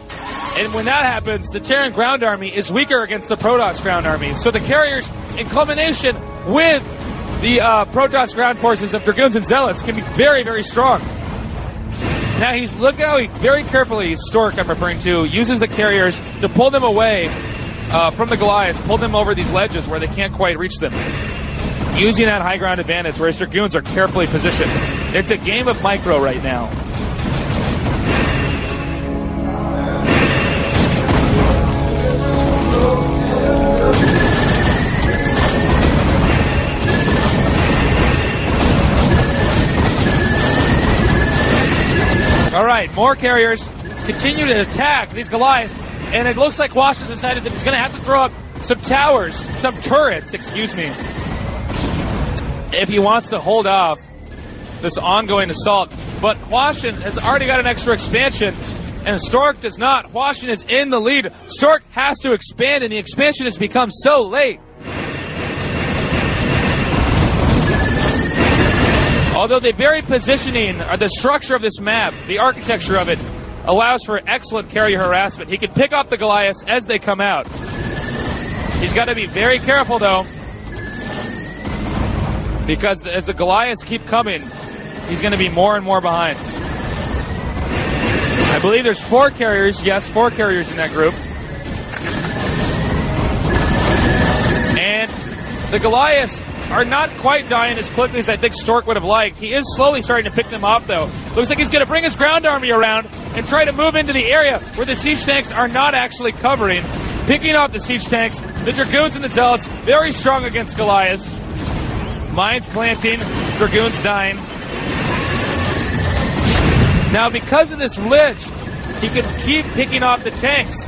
And when that happens, the Terran ground army is weaker against the Protoss ground army. So the carriers, in combination, with the Protoss ground forces of Dragoons and Zealots can be very, very strong. Now look how he very carefully, Stork I'm referring to, uses the carriers to pull them away from the Goliaths, pull them over these ledges where they can't quite reach them. Using that high ground advantage, whereas Dragoons are carefully positioned. It's a game of micro right now. All right, more carriers continue to attack these Goliaths, and it looks like Hwasin's decided that he's going to have to throw up some towers, some turrets, excuse me, if he wants to hold off this ongoing assault. But Hwasin has already got an extra expansion, and Stork does not. Hwasin is in the lead. Stork has to expand, and the expansion has become so late. Although the very positioning, or the structure of this map, the architecture of it, allows for excellent carrier harassment. He can pick off the Goliaths as they come out. He's got to be very careful, though, because as the Goliaths keep coming, he's going to be more and more behind. I believe there's 4 carriers. Yes, 4 carriers in that group. And the Goliaths are not quite dying as quickly as I think Stork would have liked. He is slowly starting to pick them off, though. Looks like he's going to bring his ground army around and try to move into the area where the siege tanks are not actually covering. Picking off the siege tanks, the Dragoons and the Zealots, very strong against Goliaths. Mines planting, Dragoons dying. Now, because of this ledge, he can keep picking off the tanks.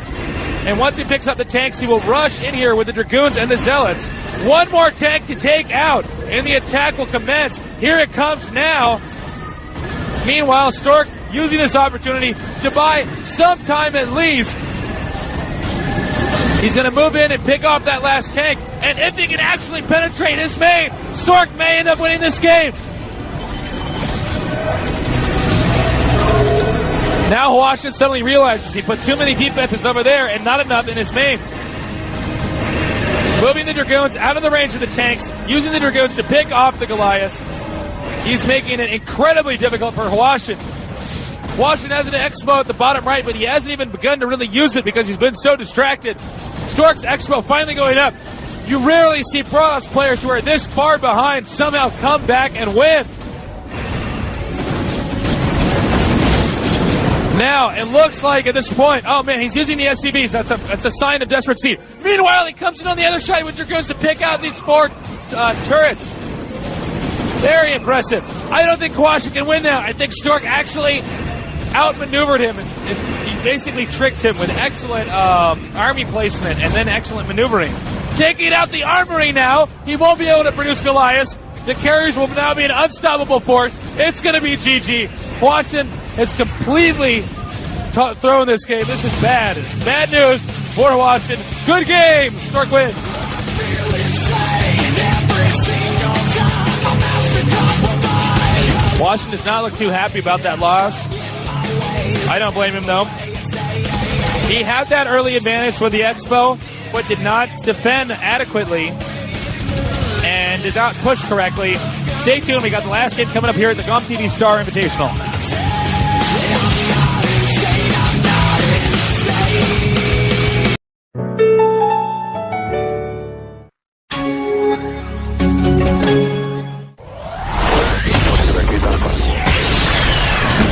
And once he picks up the tanks, he will rush in here with the Dragoons and the Zealots. One more tank to take out, and the attack will commence. Here it comes now. Meanwhile, Stork using this opportunity to buy some time at least. He's going to move in and pick off that last tank, and if he can actually penetrate his main, Stork may end up winning this game. Now Hwasin suddenly realizes he put too many defenses over there and not enough in his main. Moving the Dragoons out of the range of the tanks, using the Dragoons to pick off the Goliaths. He's making it incredibly difficult for Hwasin. Hwasin has an X-Mo at the bottom right, but he hasn't even begun to really use it because he's been so distracted. Stork's X-Mo finally going up. You rarely see Protoss players who are this far behind somehow come back and win. Now, it looks like at this point, oh man, he's using the SCVs. That's a sign of desperate speed. Meanwhile, he comes in on the other side with Dragoons to pick out these 4 turrets. Very impressive. I don't think Hwasin can win now. I think Stork actually outmaneuvered him. And he basically tricked him with excellent army placement and then excellent maneuvering. Taking out the armory now. He won't be able to produce Goliaths. The carriers will now be an unstoppable force. It's going to be GG. Hwasin has completely thrown this game. This is bad. Bad news for Hwasin. Good game. Stork wins. Hwasin does not look too happy about that loss. I don't blame him, though. He had that early advantage with the Expo, but did not defend adequately and did not push correctly. Stay tuned. We got the last game coming up here at the GOMTV Star Invitational.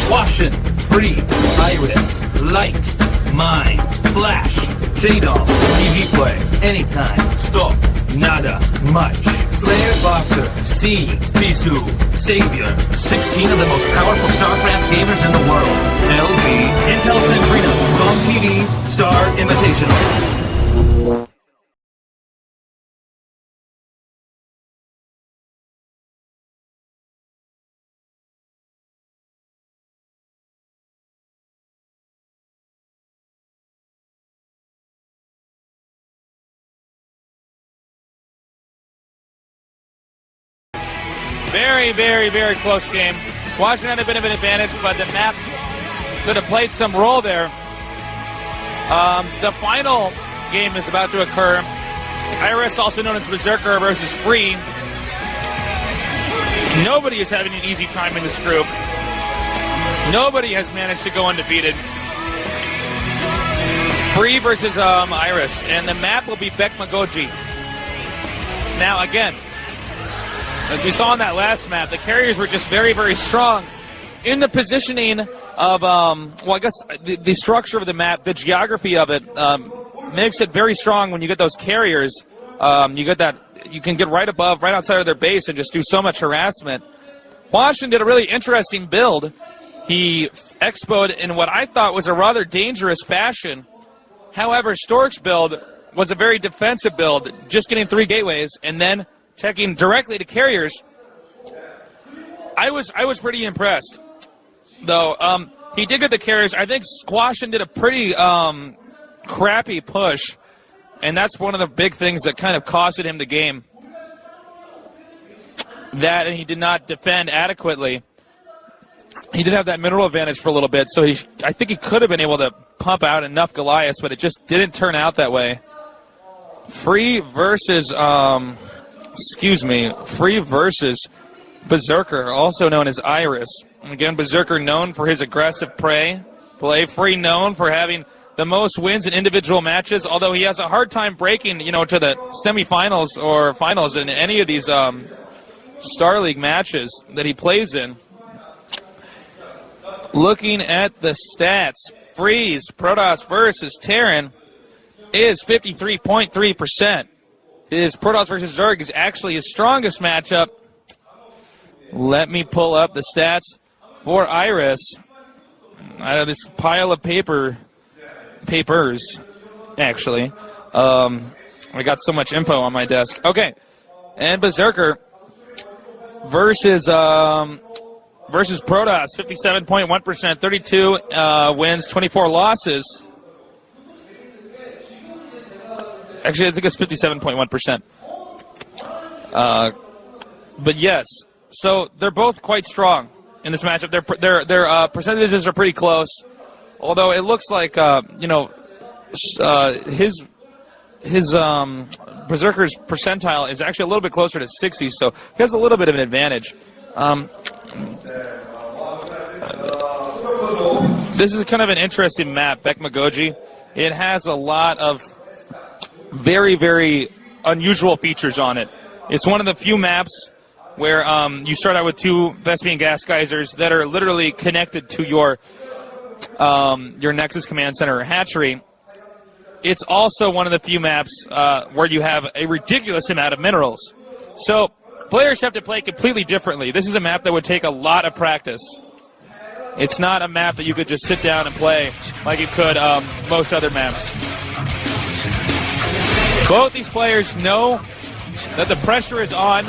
Hwasin, Free, Iris, Light, Mine, Flash, J-Dom, Easy Play, Anytime, Stop, Nada, Much, Slayer's Boxer, C, Bisu, Savior, 16 of the most powerful StarCraft gamers in the world, LG, Intel Centrino, GOMTV, Star Invitational. Very, very, very close game. Hwasin had a bit of an advantage, but the map could have played some role there. The final game is about to occur. Iris, also known as Berserker versus Free. Nobody is having an easy time in this group. Nobody has managed to go undefeated. Free versus Iris, and the map will be Bekmagoji. Now, again, as we saw on that last map, the carriers were just very, very strong in the positioning of, well, I guess the structure of the map, the geography of it, makes it very strong when you get those carriers. You get that. You can get right above, right outside of their base and just do so much harassment. Hwasin did a really interesting build. He expoed in what I thought was a rather dangerous fashion. However, Stork's build was a very defensive build, just getting 3 gateways and then checking directly to carriers. I was pretty impressed, though. He did get the carriers. I think Hwasin did a pretty crappy push. And that's one of the big things that kind of costed him the game. That, and he did not defend adequately. He did have that mineral advantage for a little bit, so I think he could have been able to pump out enough Goliaths, but it just didn't turn out that way. Free versus Berserker, also known as Iris. And again, Berserker known for his aggressive play. Free known for having the most wins in individual matches, although he has a hard time breaking, to the semifinals or finals in any of these Star League matches that he plays in. Looking at the stats, Freeze, Protoss versus Terran is 53.3%. His Protoss versus Zerg is actually his strongest matchup. Let me pull up the stats for Iris out of this pile of papers, actually. I got so much info on my desk. Okay, and Berserker versus Protoss, 57.1%, 32 wins, 24 losses. Actually, I think it's 57.1%. But yes, so they're both quite strong in this matchup. Their percentages are pretty close. Although it looks like his Berserker's percentile is actually a little bit closer to 60, so he has a little bit of an advantage. This is kind of an interesting map, Bekmagoji. It has a lot of very, very unusual features on it. It's one of the few maps where you start out with 2 Vespian gas geysers that are literally connected to your Nexus Command Center or hatchery. It's also one of the few maps where you have a ridiculous amount of minerals. So players have to play completely differently. This is a map that would take a lot of practice. It's not a map that you could just sit down and play like you could most other maps. Both these players know that the pressure is on.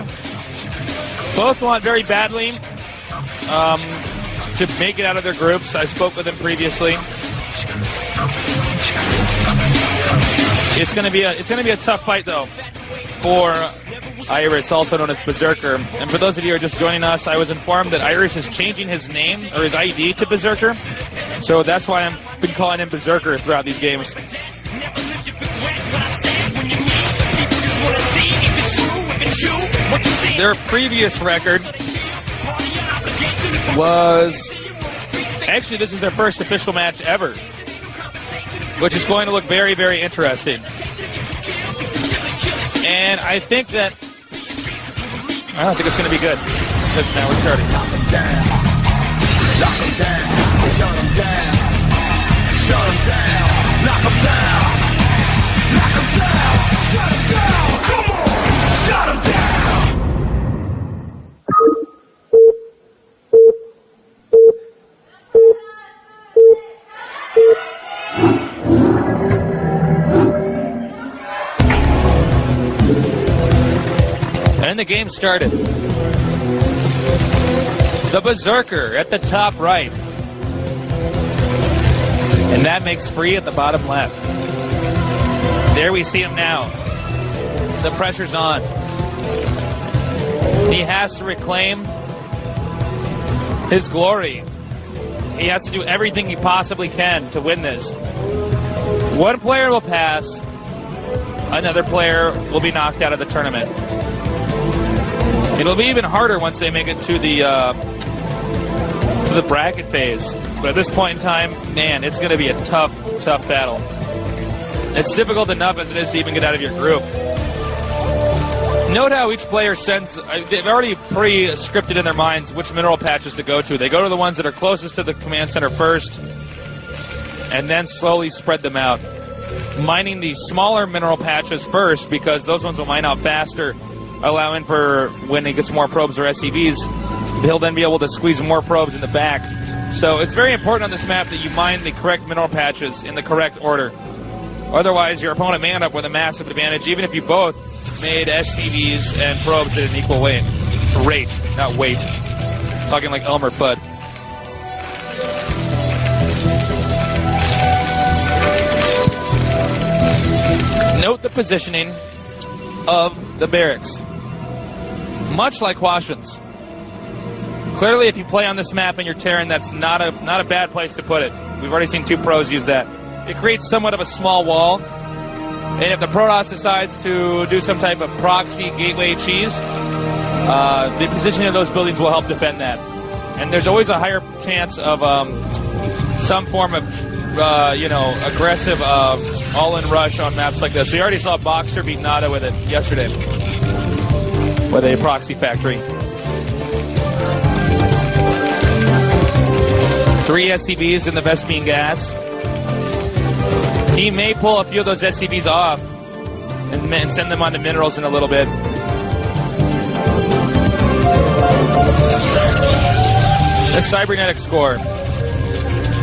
Both want very badly to make it out of their groups. I spoke with them previously. It's going to be a tough fight though for Iris, also known as Berserker. And for those of you who are just joining us, I was informed that Iris is changing his name or his ID to Berserker. So that's why I've been calling him Berserker throughout these games. Their previous record was... Actually, this is their first official match ever, which is going to look very, very interesting. And I think that... I don't think it's going to be good, because now we're starting. Lock them down. Lock them down. Shut them down. Shut them down. Knock them down. Knock them down. Shut them down. Come on. Shut them down. And the game started. The Berserker at the top right. And that makes Free at the bottom left. There we see him now. The pressure's on. He has to reclaim his glory. He has to do everything he possibly can to win this. One player will pass. Another player will be knocked out of the tournament. In It'll be even harder once they make it to the bracket phase. But at this point in time, man, it's going to be a tough battle. It's difficult enough as it is to even get out of your group. Note how each player sends, they've already pre-scripted in their minds which mineral patches to go to. They go to the ones that are closest to the command center first, and then slowly spread them out. Mining the smaller mineral patches first, because those ones will mine out faster, allowing for when he gets more probes or SCVs, he'll then be able to squeeze more probes in the back. So it's very important on this map that you mine the correct mineral patches in the correct order. Otherwise, your opponent may end up with a massive advantage, even if you both made SCVs and probes at an equal weight. Rate, not weight. Talking like Elmer Fudd. Note the positioning of the barracks. Much like Hwasin's. Clearly, if you play on this map and you're Terran, that's not a bad place to put it. We've already seen 2 pros use that. It creates somewhat of a small wall, and if the Protoss decides to do some type of proxy gateway cheese, the positioning of those buildings will help defend that. And there's always a higher chance of some form of, aggressive all-in rush on maps like this. We already saw Boxer beat Nada with it yesterday, with a proxy factory. 3 SCVs in the Vespine gas. He may pull a few of those SCVs off and send them onto minerals in a little bit. The cybernetic score.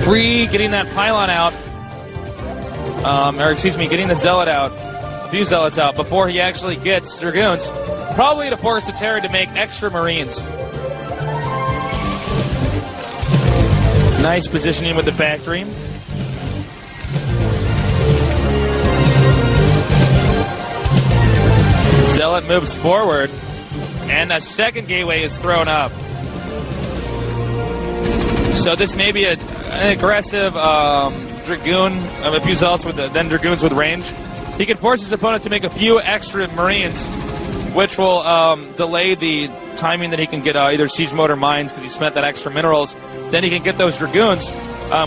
Free getting that pylon out, getting the zealot out, a few zealots out before he actually gets Dragoons, probably to force the Terran to make extra Marines. Nice positioning with the factory. Zealot moves forward, and a second gateway is thrown up. So this may be an aggressive Dragoon of a few Zealots with then Dragoons with range. He can force his opponent to make a few extra Marines, which will delay the timing that he can get either siege mode or mines because he spent that extra minerals. Then he can get those Dragoons,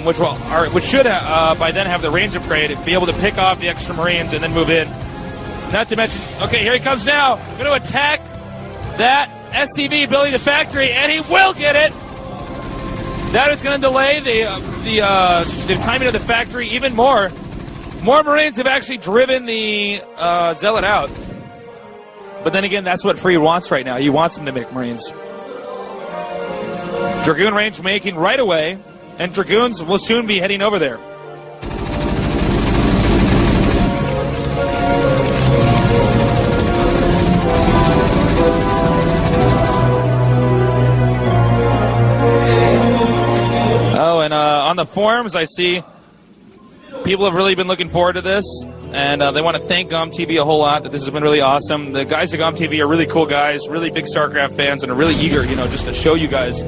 which should by then have the range upgrade, be able to pick off the extra Marines and then move in. Not to mention, okay, here he comes now. Going to attack that SCV building the factory, and he will get it. That is going to delay the timing of the factory even more. More Marines have actually driven the Zealot out. But then again, that's what Free wants right now. He wants them to make Marines. Dragoon range making right away, and Dragoons will soon be heading over there. Oh, and on the forums, I see people have really been looking forward to this, and they want to thank GOMTV a whole lot, that this has been really awesome. The guys at GOMTV are really cool guys, really big StarCraft fans, and are really eager, just to show you guys,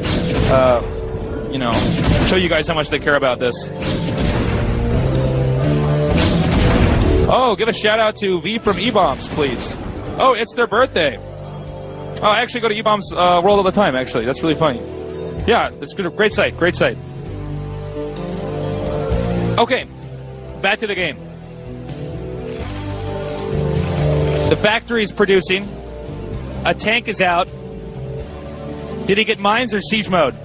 show you guys how much they care about this. Oh, give a shout out to V from E-Bombs, please. Oh, it's their birthday. Oh, I actually go to E-Bombs World all the time, actually. That's really funny. Yeah, it's good. Great site, great site. Okay, back to the game. The factory's producing. A tank is out. Did he get mines or siege mode?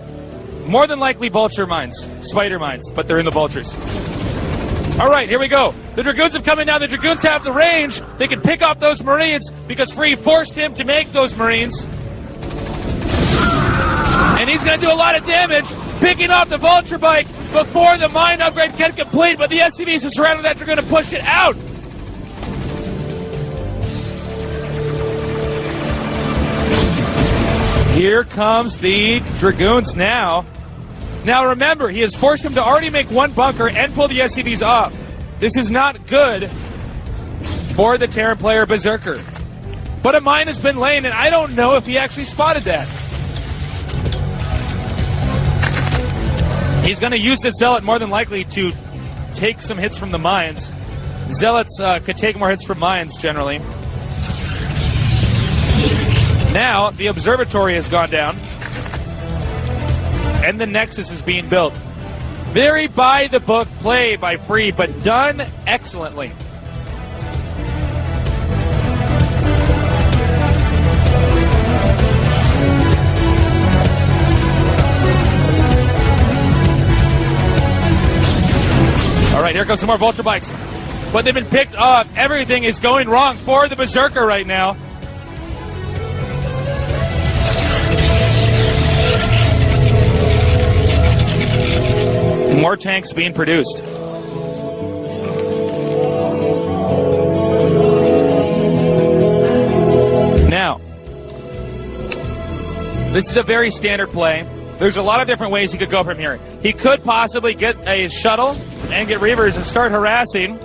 More than likely vulture mines, spider mines, but they're in the vultures. All right, here we go. The Dragoons have come in now. The Dragoons have the range. They can pick off those Marines because Free forced him to make those Marines. And he's going to do a lot of damage, picking off the vulture bike before the mine upgrade can complete, but the SCVs are surrounded that are going to push it out. Here comes the Dragoons now. Now remember, he has forced him to already make one bunker and pull the SCVs off. This is not good for the Terran player Berserker. But a mine has been laid, and I don't know if he actually spotted that. He's going to use this Zealot more than likely to take some hits from the mines. Zealots could take more hits from mines, generally. Now, the observatory has gone down, and the Nexus is being built. Very by-the-book play by Free, but done excellently. All right, here comes some more Vulture Bikes. But they've been picked off. Everything is going wrong for the Berserker right now. More tanks being produced. Now, this is a very standard play. There's a lot of different ways he could go from here. He could possibly get a shuttle and get Reavers and start harassing.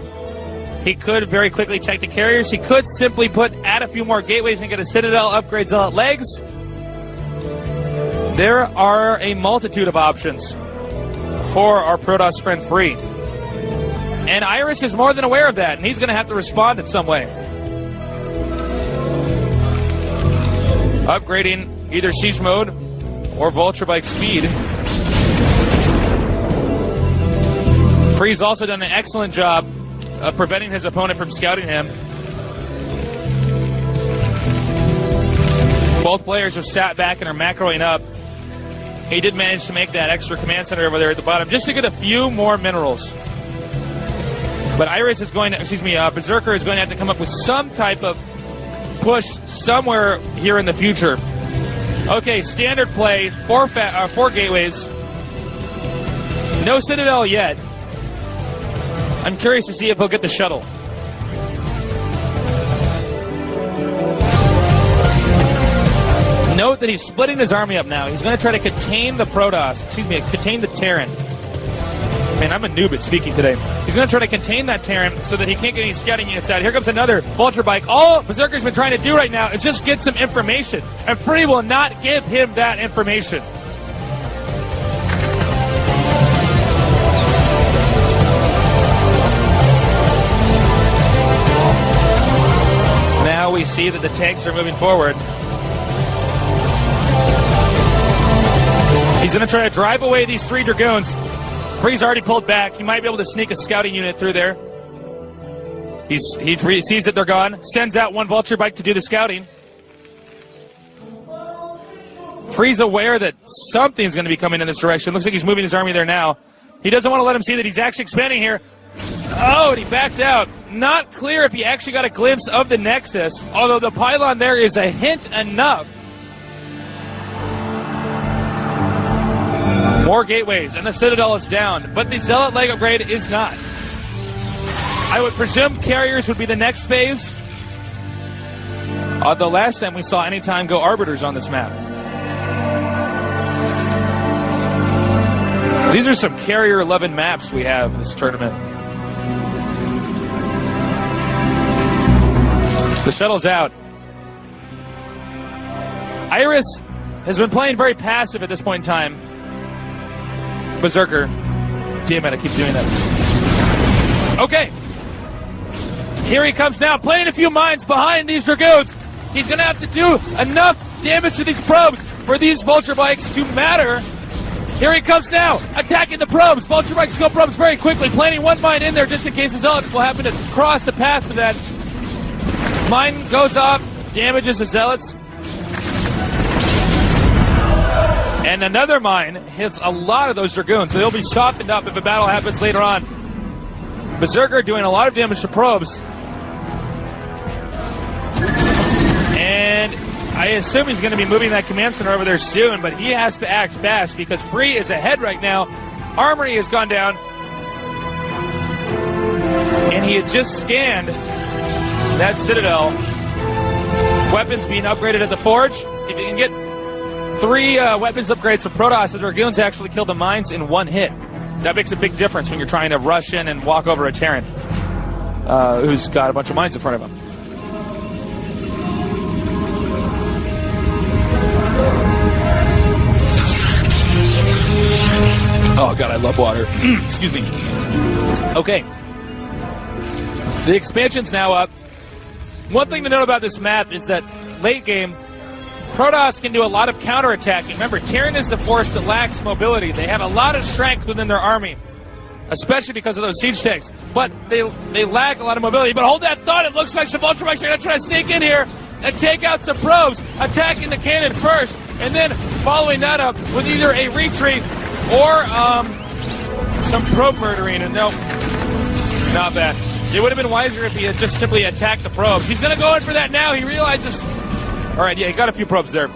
He could very quickly take the carriers. He could simply add a few more gateways and get a Citadel, upgrade Zealot legs. There are a multitude of options for our Protoss friend Free. And Iris is more than aware of that, and he's going to have to respond in some way. Upgrading either Siege Mode or Vulture Bike speed. Free's also done an excellent job of preventing his opponent from scouting him. Both players have sat back and are macroing up. He did manage to make that extra command center over there at the bottom just to get a few more minerals. But Iris is going to, Berserker is going to have to come up with some type of push somewhere here in the future. Okay, standard play, four gateways. No Citadel yet. I'm curious to see if he'll get the shuttle. Note that he's splitting his army up now. He's going to try to contain the Protoss. Contain the Terran. Man, I'm a noob at speaking today. He's going to try to contain that Terran so that he can't get any scouting units out. Here comes another Vulture Bike. All Berserker's been trying to do right now is just get some information. And Free will not give him that information. Now we see that the tanks are moving forward. He's going to try to drive away these 3 Dragoons. Free's already pulled back. He might be able to sneak a scouting unit through there. He sees that they're gone. Sends out 1 Vulture Bike to do the scouting. Free's aware that something's going to be coming in this direction. Looks like he's moving his army there now. He doesn't want to let him see that he's actually expanding here. Oh, and he backed out. Not clear if he actually got a glimpse of the Nexus, although the pylon there is a hint enough. More gateways, and the Citadel is down, but the Zealot leg upgrade is not. I would presume carriers would be the next phase. The last time we saw any time go Arbiters on this map. These are some carrier 11 maps we have this tournament. The shuttle's out. Iris has been playing very passive at this point in time. Berserker. Damn it, I keep doing that. Okay. Here he comes now, playing a few mines behind these Dragoons. He's going to have to do enough damage to these probes for these Vulture Bikes to matter. Here he comes now, attacking the probes. Vulture Bikes go probes very quickly, planting 1 mine in there just in case the Zealots will happen to cross the path for that. Mine goes off, damages the Zealots. And another mine hits a lot of those Dragoons, so they'll be softened up if a battle happens later on. Berserker doing a lot of damage to probes. And I assume he's going to be moving that command center over there soon, but he has to act fast because Free is ahead right now. Armory has gone down. And he had just scanned that Citadel. Weapons being upgraded at the Forge. If you can get 3 weapons upgrades for Protoss, the Dragoons actually kill the mines in 1 hit. That makes a big difference when you're trying to rush in and walk over a Terran who's got a bunch of mines in front of him. Oh, God, I love water. Excuse me. Okay. The expansion's now up. One thing to note about this map is that late game, Protoss can do a lot of counterattacking. Remember, Terran is the force that lacks mobility. They have a lot of strength within their army, especially because of those siege tanks. But they lack a lot of mobility. But hold that thought. It looks like some Ultramikes are going to try to sneak in here and take out some probes, attacking the cannon first, and then following that up with either a retreat or some probe murdering. And no, not bad. It would have been wiser if he had just simply attacked the probes. He's going to go in for that now. He realizes... All right, yeah, he got a few probes there.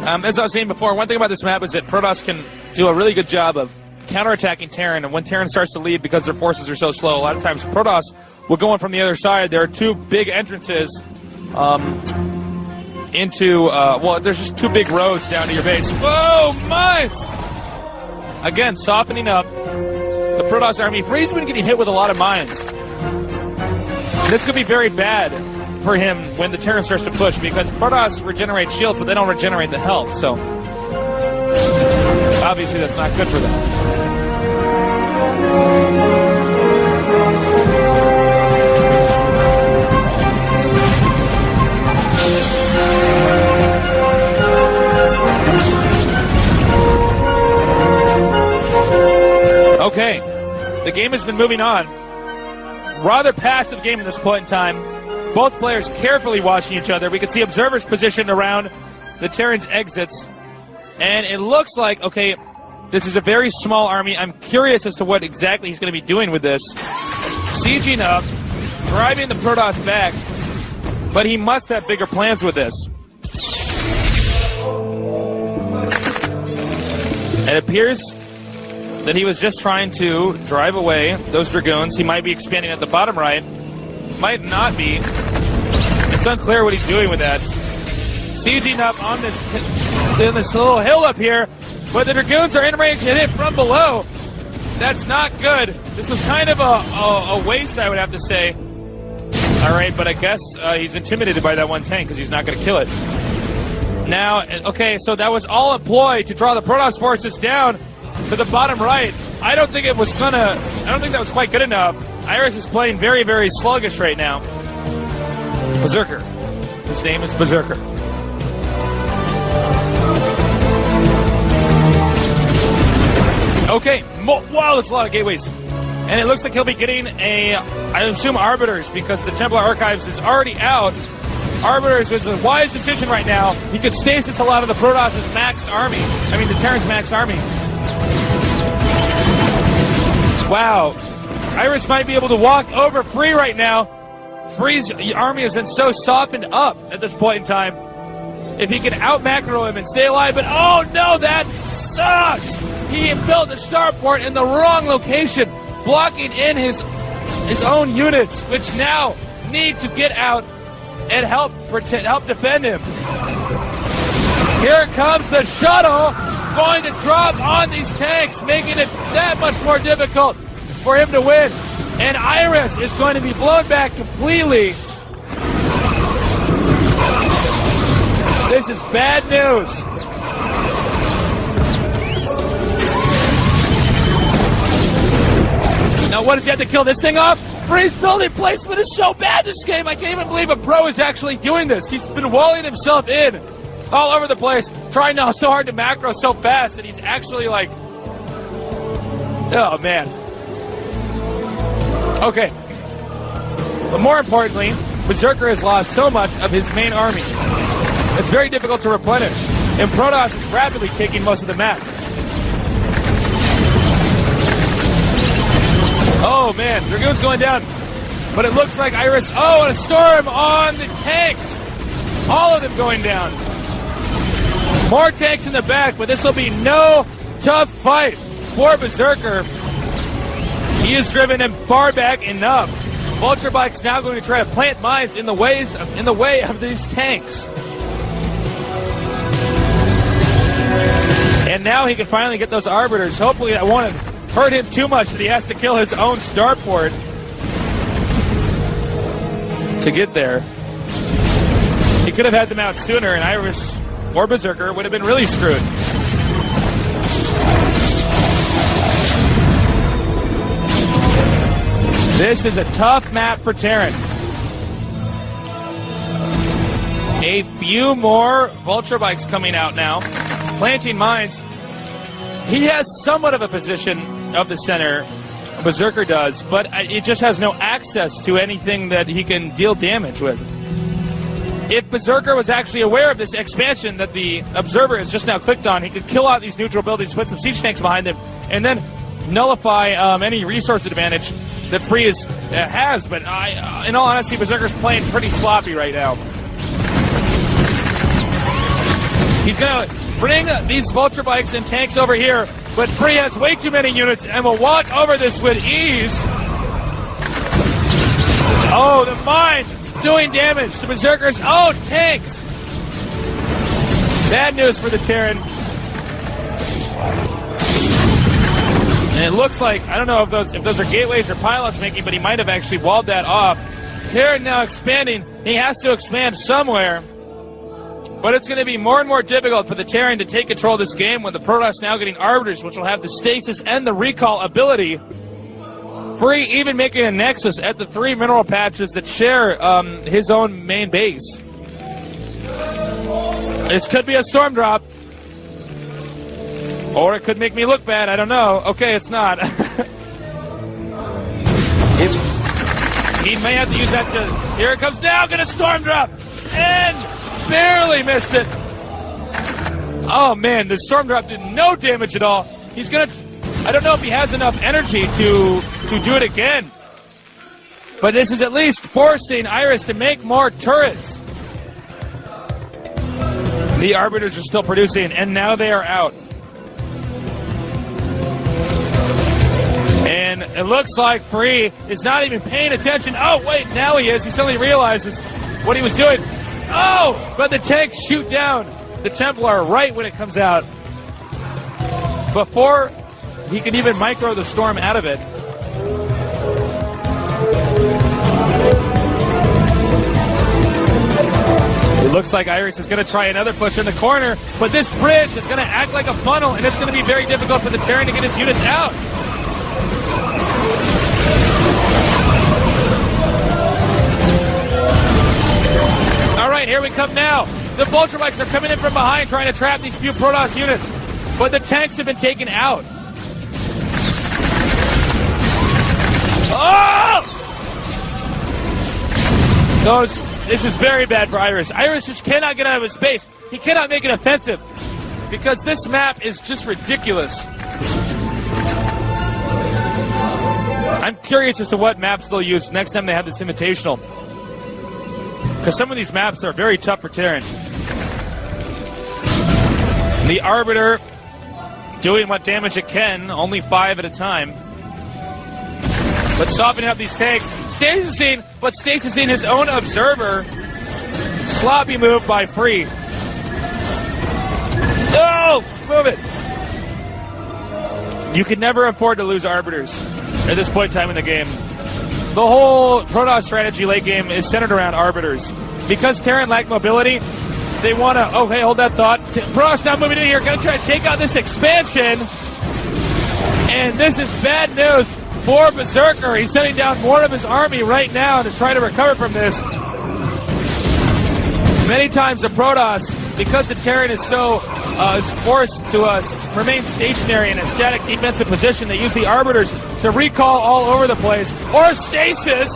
As I was saying before, one thing about this map is that Protoss can do a really good job of counterattacking Terran, and when Terran starts to lead because their forces are so slow, a lot of times Protoss will go in from the other side. There are two big entrances into... well, there's just two big roads down to your base. Whoa, mines! Again, softening up the Protoss army. Free's been getting hit with a lot of mines. This could be very bad for him when the Terran starts to push, because Protoss regenerate shields, but they don't regenerate the health, so obviously that's not good for them. Okay, the game has been moving on. Rather passive game at this point in time. Both players carefully watching each other. We can see observers positioned around the Terran's exits. And it looks like, okay, this is a very small army. I'm curious as to what exactly he's going to be doing with this. Sieging up, driving the Protoss back, but he must have bigger plans with this. It appears that he was just trying to drive away those Dragoons. He might be expanding at the bottom right. Might not be. It's unclear what he's doing with that. Sieging up on this little hill up here, but the Dragoons are in range and hit from below. That's not good. This was kind of a waste, I would have to say. All right, but I guess he's intimidated by that one tank because he's not going to kill it. Now, okay, so that was all a ploy to draw the Protoss forces down to the bottom right. I don't think that was quite good enough. Iris is playing very, very sluggish right now. Berserker. His name is Berserker. Okay. Wow, that's a lot of gateways. And it looks like he'll be getting I assume Arbiters, because the Templar Archives is already out. Arbiters is a wise decision right now. He could stasis a lot of the Protoss' max army. I mean, the Terran's max army. Wow. Iris might be able to walk over Free right now. Free's army has been so softened up at this point in time. If he can out-macro him and stay alive, but oh no, that sucks! He built a starport in the wrong location, blocking in his own units, which now need to get out and help defend him. Here comes the shuttle, going to drop on these tanks, making it that much more difficult for him to win. And Iris is going to be blown back completely. This is bad news. Now what does he have to kill this thing off? Free's building placement is so bad this game. I can't even believe a pro is actually doing this. He's been walling himself in all over the place, trying now so hard to macro so fast that he's actually like, oh man. Okay. But more importantly, Berserker has lost so much of his main army. It's very difficult to replenish. And Protoss is rapidly taking most of the map. Oh man, Dragoon's going down. But it looks like Iris, oh, and a storm on the tanks. All of them going down. More tanks in the back, but this will be no tough fight for Berserker. He has driven him far back enough. Vulturebike's now going to try to plant mines in the way of these tanks. And now he can finally get those Arbiters. Hopefully that won't hurt him too much that he has to kill his own starport to get there. He could have had them out sooner, and Iris or Berserker would have been really screwed. This is a tough map for Terran. A few more Vulture Bikes coming out now. Planting mines. He has somewhat of a position of the center. Berserker does, but it just has no access to anything that he can deal damage with. If Berserker was actually aware of this expansion that the Observer has just now clicked on, he could kill out these neutral buildings, put some siege tanks behind him, and then nullify any resource advantage that Free has. But in all honesty, Berserker's playing pretty sloppy right now. He's going to bring these Vulture Bikes and tanks over here, but Free has way too many units and will walk over this with ease. Oh, the mine doing damage to Berserker's own tanks. Bad news for the Terran. And it looks like, I don't know if those are gateways or pilots making, but he might have actually walled that off. Terran now expanding. He has to expand somewhere. But it's going to be more and more difficult for the Terran to take control of this game when the Protoss now getting Arbiters, which will have the stasis and the recall ability. Free even making a nexus at the 3 mineral patches that share his own main base. This could be a storm drop. Or it could make me look bad, I don't know. Okay, it's not. He may have to use that to... Here it comes now, gonna storm drop! And... barely missed it. Oh man, the storm drop did no damage at all. He's gonna, I don't know if he has enough energy to do it again. But this is at least forcing Iris to make more turrets. The Arbiters are still producing, and now they are out. And it looks like Free is not even paying attention. Oh wait, now he is. He suddenly realizes what he was doing. Oh, but the tanks shoot down the Templar right when it comes out. Before he can even micro the storm out of it. It looks like Iris is going to try another push in the corner, but this bridge is going to act like a funnel, and it's going to be very difficult for the Terran to get his units out. All right, here we come now. The Vulture Bikes are coming in from behind trying to trap these few Protoss units, but the tanks have been taken out. Oh! This is very bad for Iris. Iris just cannot get out of his base. He cannot make an offensive because this map is just ridiculous. I'm curious as to what maps they'll use next time they have this Invitational. Because some of these maps are very tough for Terran. The Arbiter doing what damage it can, only 5 at a time. But softening up these tanks. Stasising, but stasising his own Observer. Sloppy move by Free. No! Move it! You can never afford to lose Arbiters at this point in time in the game. The whole Protoss strategy late game is centered around Arbiters. Because Terran lack mobility, they want to... Oh, hey, hold that thought. Protoss now moving in here, going to try to take out this expansion. And this is bad news for Berserker. He's sending down more of his army right now to try to recover from this. Many times the Protoss, because the Terran is so is forced to remain stationary in a static defensive position, they use the Arbiters to recall all over the place. Or stasising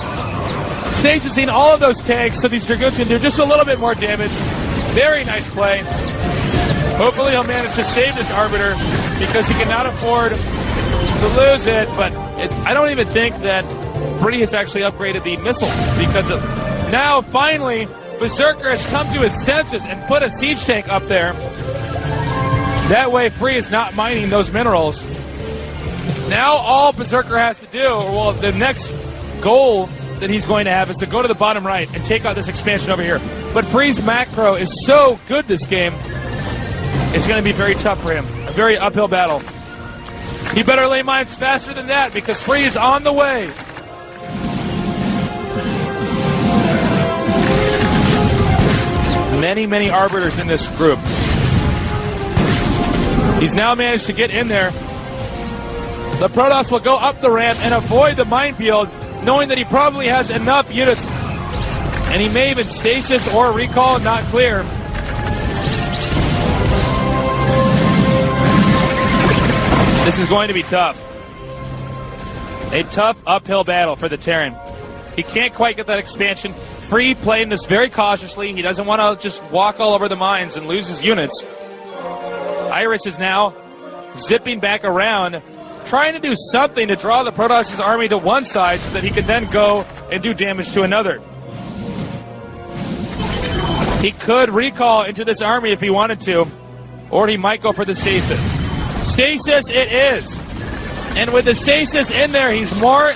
all of those tanks so these Dragoons can do just a little bit more damage. Very nice play. Hopefully he'll manage to save this Arbiter because he cannot afford to lose it, but I don't even think that Free has actually upgraded the missiles because now finally Berserker has come to his senses and put a siege tank up there. That way Free is not mining those minerals. Now all Berserker has to do, well, the next goal that he's going to have is to go to the bottom right and take out this expansion over here. But Free's macro is so good this game, it's going to be very tough for him. A very uphill battle. He better lay mines faster than that because Free is on the way. Many, many Arbiters in this group. He's now managed to get in there. The Protoss will go up the ramp and avoid the minefield, knowing that he probably has enough units And he may even stasis or recall, not clear. This is going to be tough. A tough uphill battle for the Terran. He can't quite get that expansion. Free playing this very cautiously. He doesn't want to just walk all over the mines and lose his units. Iris is now zipping back around, trying to do something to draw the Protoss' army to one side so that he can then go and do damage to another. He could recall into this army if he wanted to, or he might go for the stasis. Stasis it is. And with the stasis in there, he's more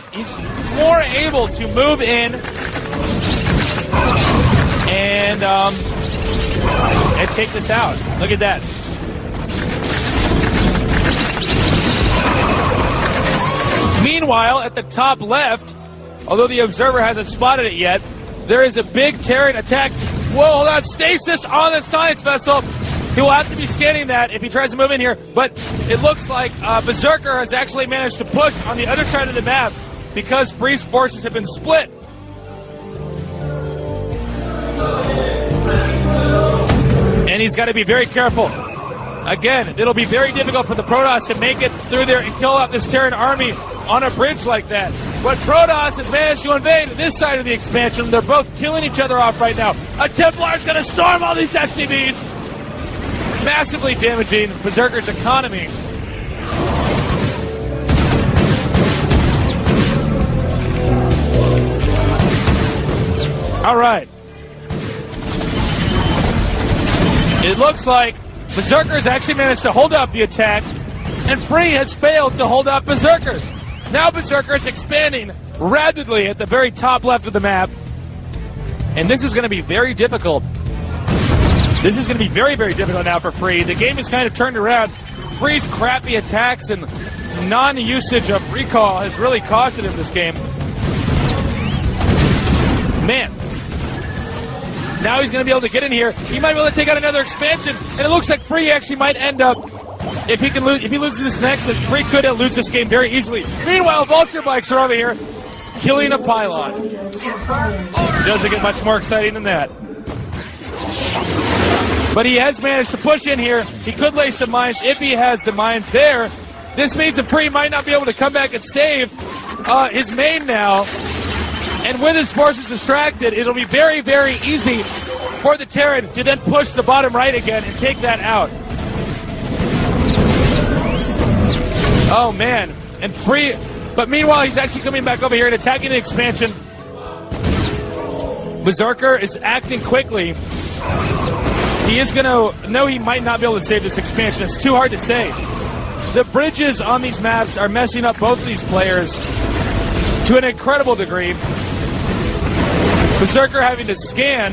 able to move in and take this out. Look at that. Meanwhile, at the top left, although the observer hasn't spotted it yet, there is a big Terran attack. Whoa, hold on, stasis on the science vessel. He will have to be scanning that if he tries to move in here, but it looks like Berserker has actually managed to push on the other side of the map because Free's forces have been split. And he's got to be very careful. Again, it'll be very difficult for the Protoss to make it through there and kill out this Terran army on a bridge like that. But Protoss has managed to invade this side of the expansion. They're both killing each other off right now. A Templar's going to storm all these SCVs. Massively damaging Berserker's economy. All right. It looks like Berserker's actually managed to hold up the attack, and Free has failed to hold up Berserkers. Now Berserker's expanding rapidly at the very top left of the map, and this is going to be very difficult. This is going to be very, very difficult now for Free. The game is kind of turned around. Free's crappy attacks and non-usage of recall has really costed him this game. Man. Now he's going to be able to get in here. He might be able to take out another expansion, and it looks like Free actually might end up, if he loses this next, then Free could lose this game very easily. Meanwhile, Vulture Bikes are over here, killing a pylon. Doesn't get much more exciting than that. But he has managed to push in here. He could lay some mines if he has the mines there. This means that Free might not be able to come back and save his main now. And with his forces distracted, it'll be very, very easy for the Terran to then push the bottom right again and take that out. Oh, man. And Free... But meanwhile, he's actually coming back over here and attacking the expansion. Berserker is acting quickly. He is going to... No, he might not be able to save this expansion. It's too hard to say. The bridges on these maps are messing up both of these players to an incredible degree. Berserker having to scan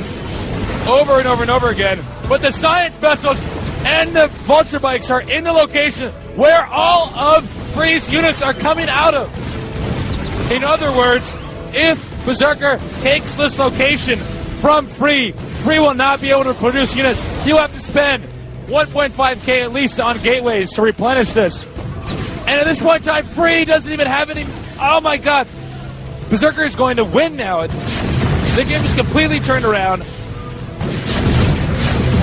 over and over and over again. But the science vessels and the Vulture Bikes are in the location where all of Free's units are coming out of. In other words, if Berserker takes this location from Free, Free will not be able to produce units. He'll have to spend 1.5k at least on gateways to replenish this. And at this point in time, Free doesn't even have any... Oh my god. Berserker is going to win now. The game is completely turned around.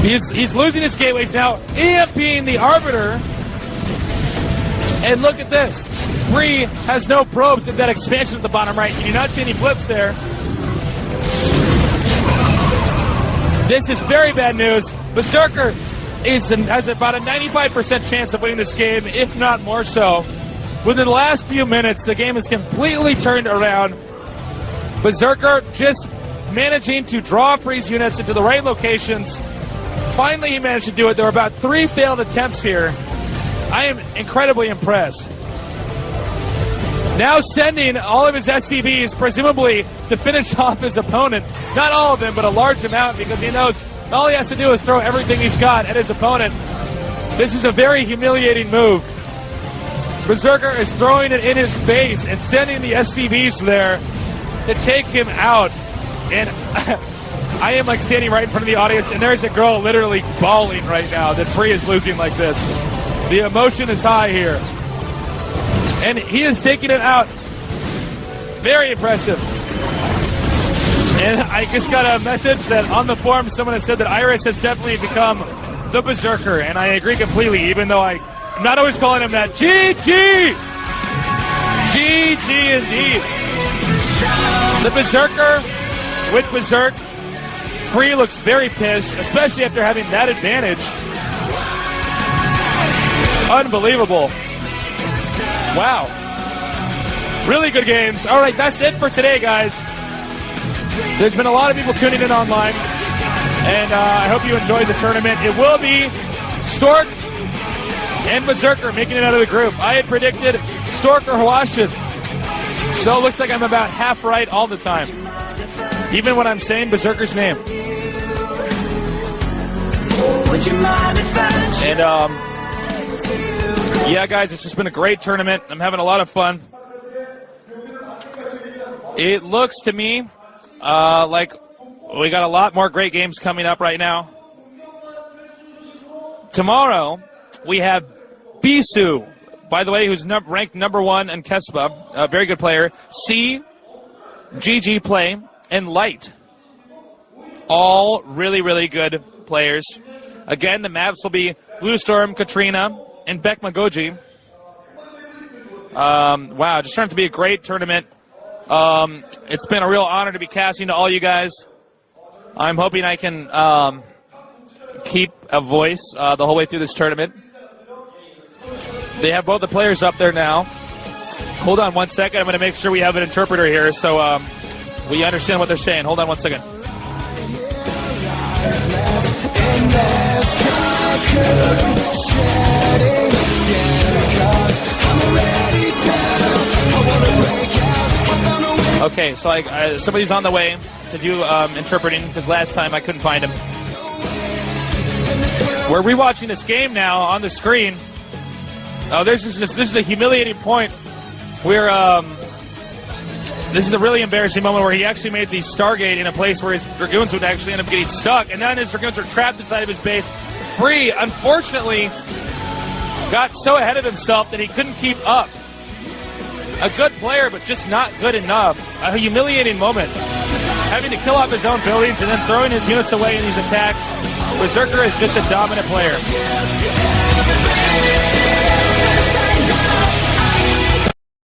He's losing his gateways now, EMPing the Arbiter. And look at this. Free has no probes in that expansion at the bottom right. You do not see any blips there. This is very bad news. Berserker has about a 95% chance of winning this game, if not more so. Within the last few minutes, the game is completely turned around. Berserker just managing to draw Free's units into the right locations. Finally, he managed to do it. There were about 3 failed attempts here. I am incredibly impressed. Now sending all of his SCVs, presumably to finish off his opponent. Not all of them, but a large amount, because he knows all he has to do is throw everything he's got at his opponent. This is a very humiliating move. Berserker is throwing it in his face and sending the SCVs there to take him out. And I am like standing right in front of the audience, and there's a girl literally bawling right now that Free is losing like this. The emotion is high here. And he is taking it out. Very impressive. And I just got a message that on the forum someone has said that Iris has definitely become the Berserker, and I agree completely, even though I'm not always calling him that. GG! GG indeed. The Berserker with Berserk. Free looks very pissed, especially after having that advantage. Unbelievable. Wow. Really good games. All right, that's it for today, guys. There's been a lot of people tuning in online, and I hope you enjoyed the tournament. It will be Stork and Berserker making it out of the group. I had predicted Stork or Hwasin, so it looks like I'm about half right all the time, even when I'm saying Berserker's name. And yeah, guys, it's just been a great tournament. I'm having a lot of fun. It looks to me like we got a lot more great games coming up right now. Tomorrow, we have Bisu, by the way, who's ranked number 1 in Kespa, a very good player. C, GG Play, and Light. All really, really good players. Again, the maps will be Blue Storm, Katrina, and Beckma Goji. Wow, just turned to be a great tournament. It's been a real honor to be casting to all you guys. I'm hoping I can keep a voice the whole way through this tournament. They have both the players up there now. Hold on one second. I'm going to make sure we have an interpreter here so we understand what they're saying. Hold on one second. Okay, so somebody's on the way to do interpreting because last time I couldn't find him. We're rewatching this game now on the screen. Oh, this is a humiliating point where this is a really embarrassing moment where he actually made the Stargate in a place where his Dragoons would actually end up getting stuck, and then his Dragoons are trapped inside of his base. Free, unfortunately, got so ahead of himself that he couldn't keep up. A good player, but just not good enough. A humiliating moment. Having to kill off his own buildings and then throwing his units away in these attacks. Berserker is just a dominant player.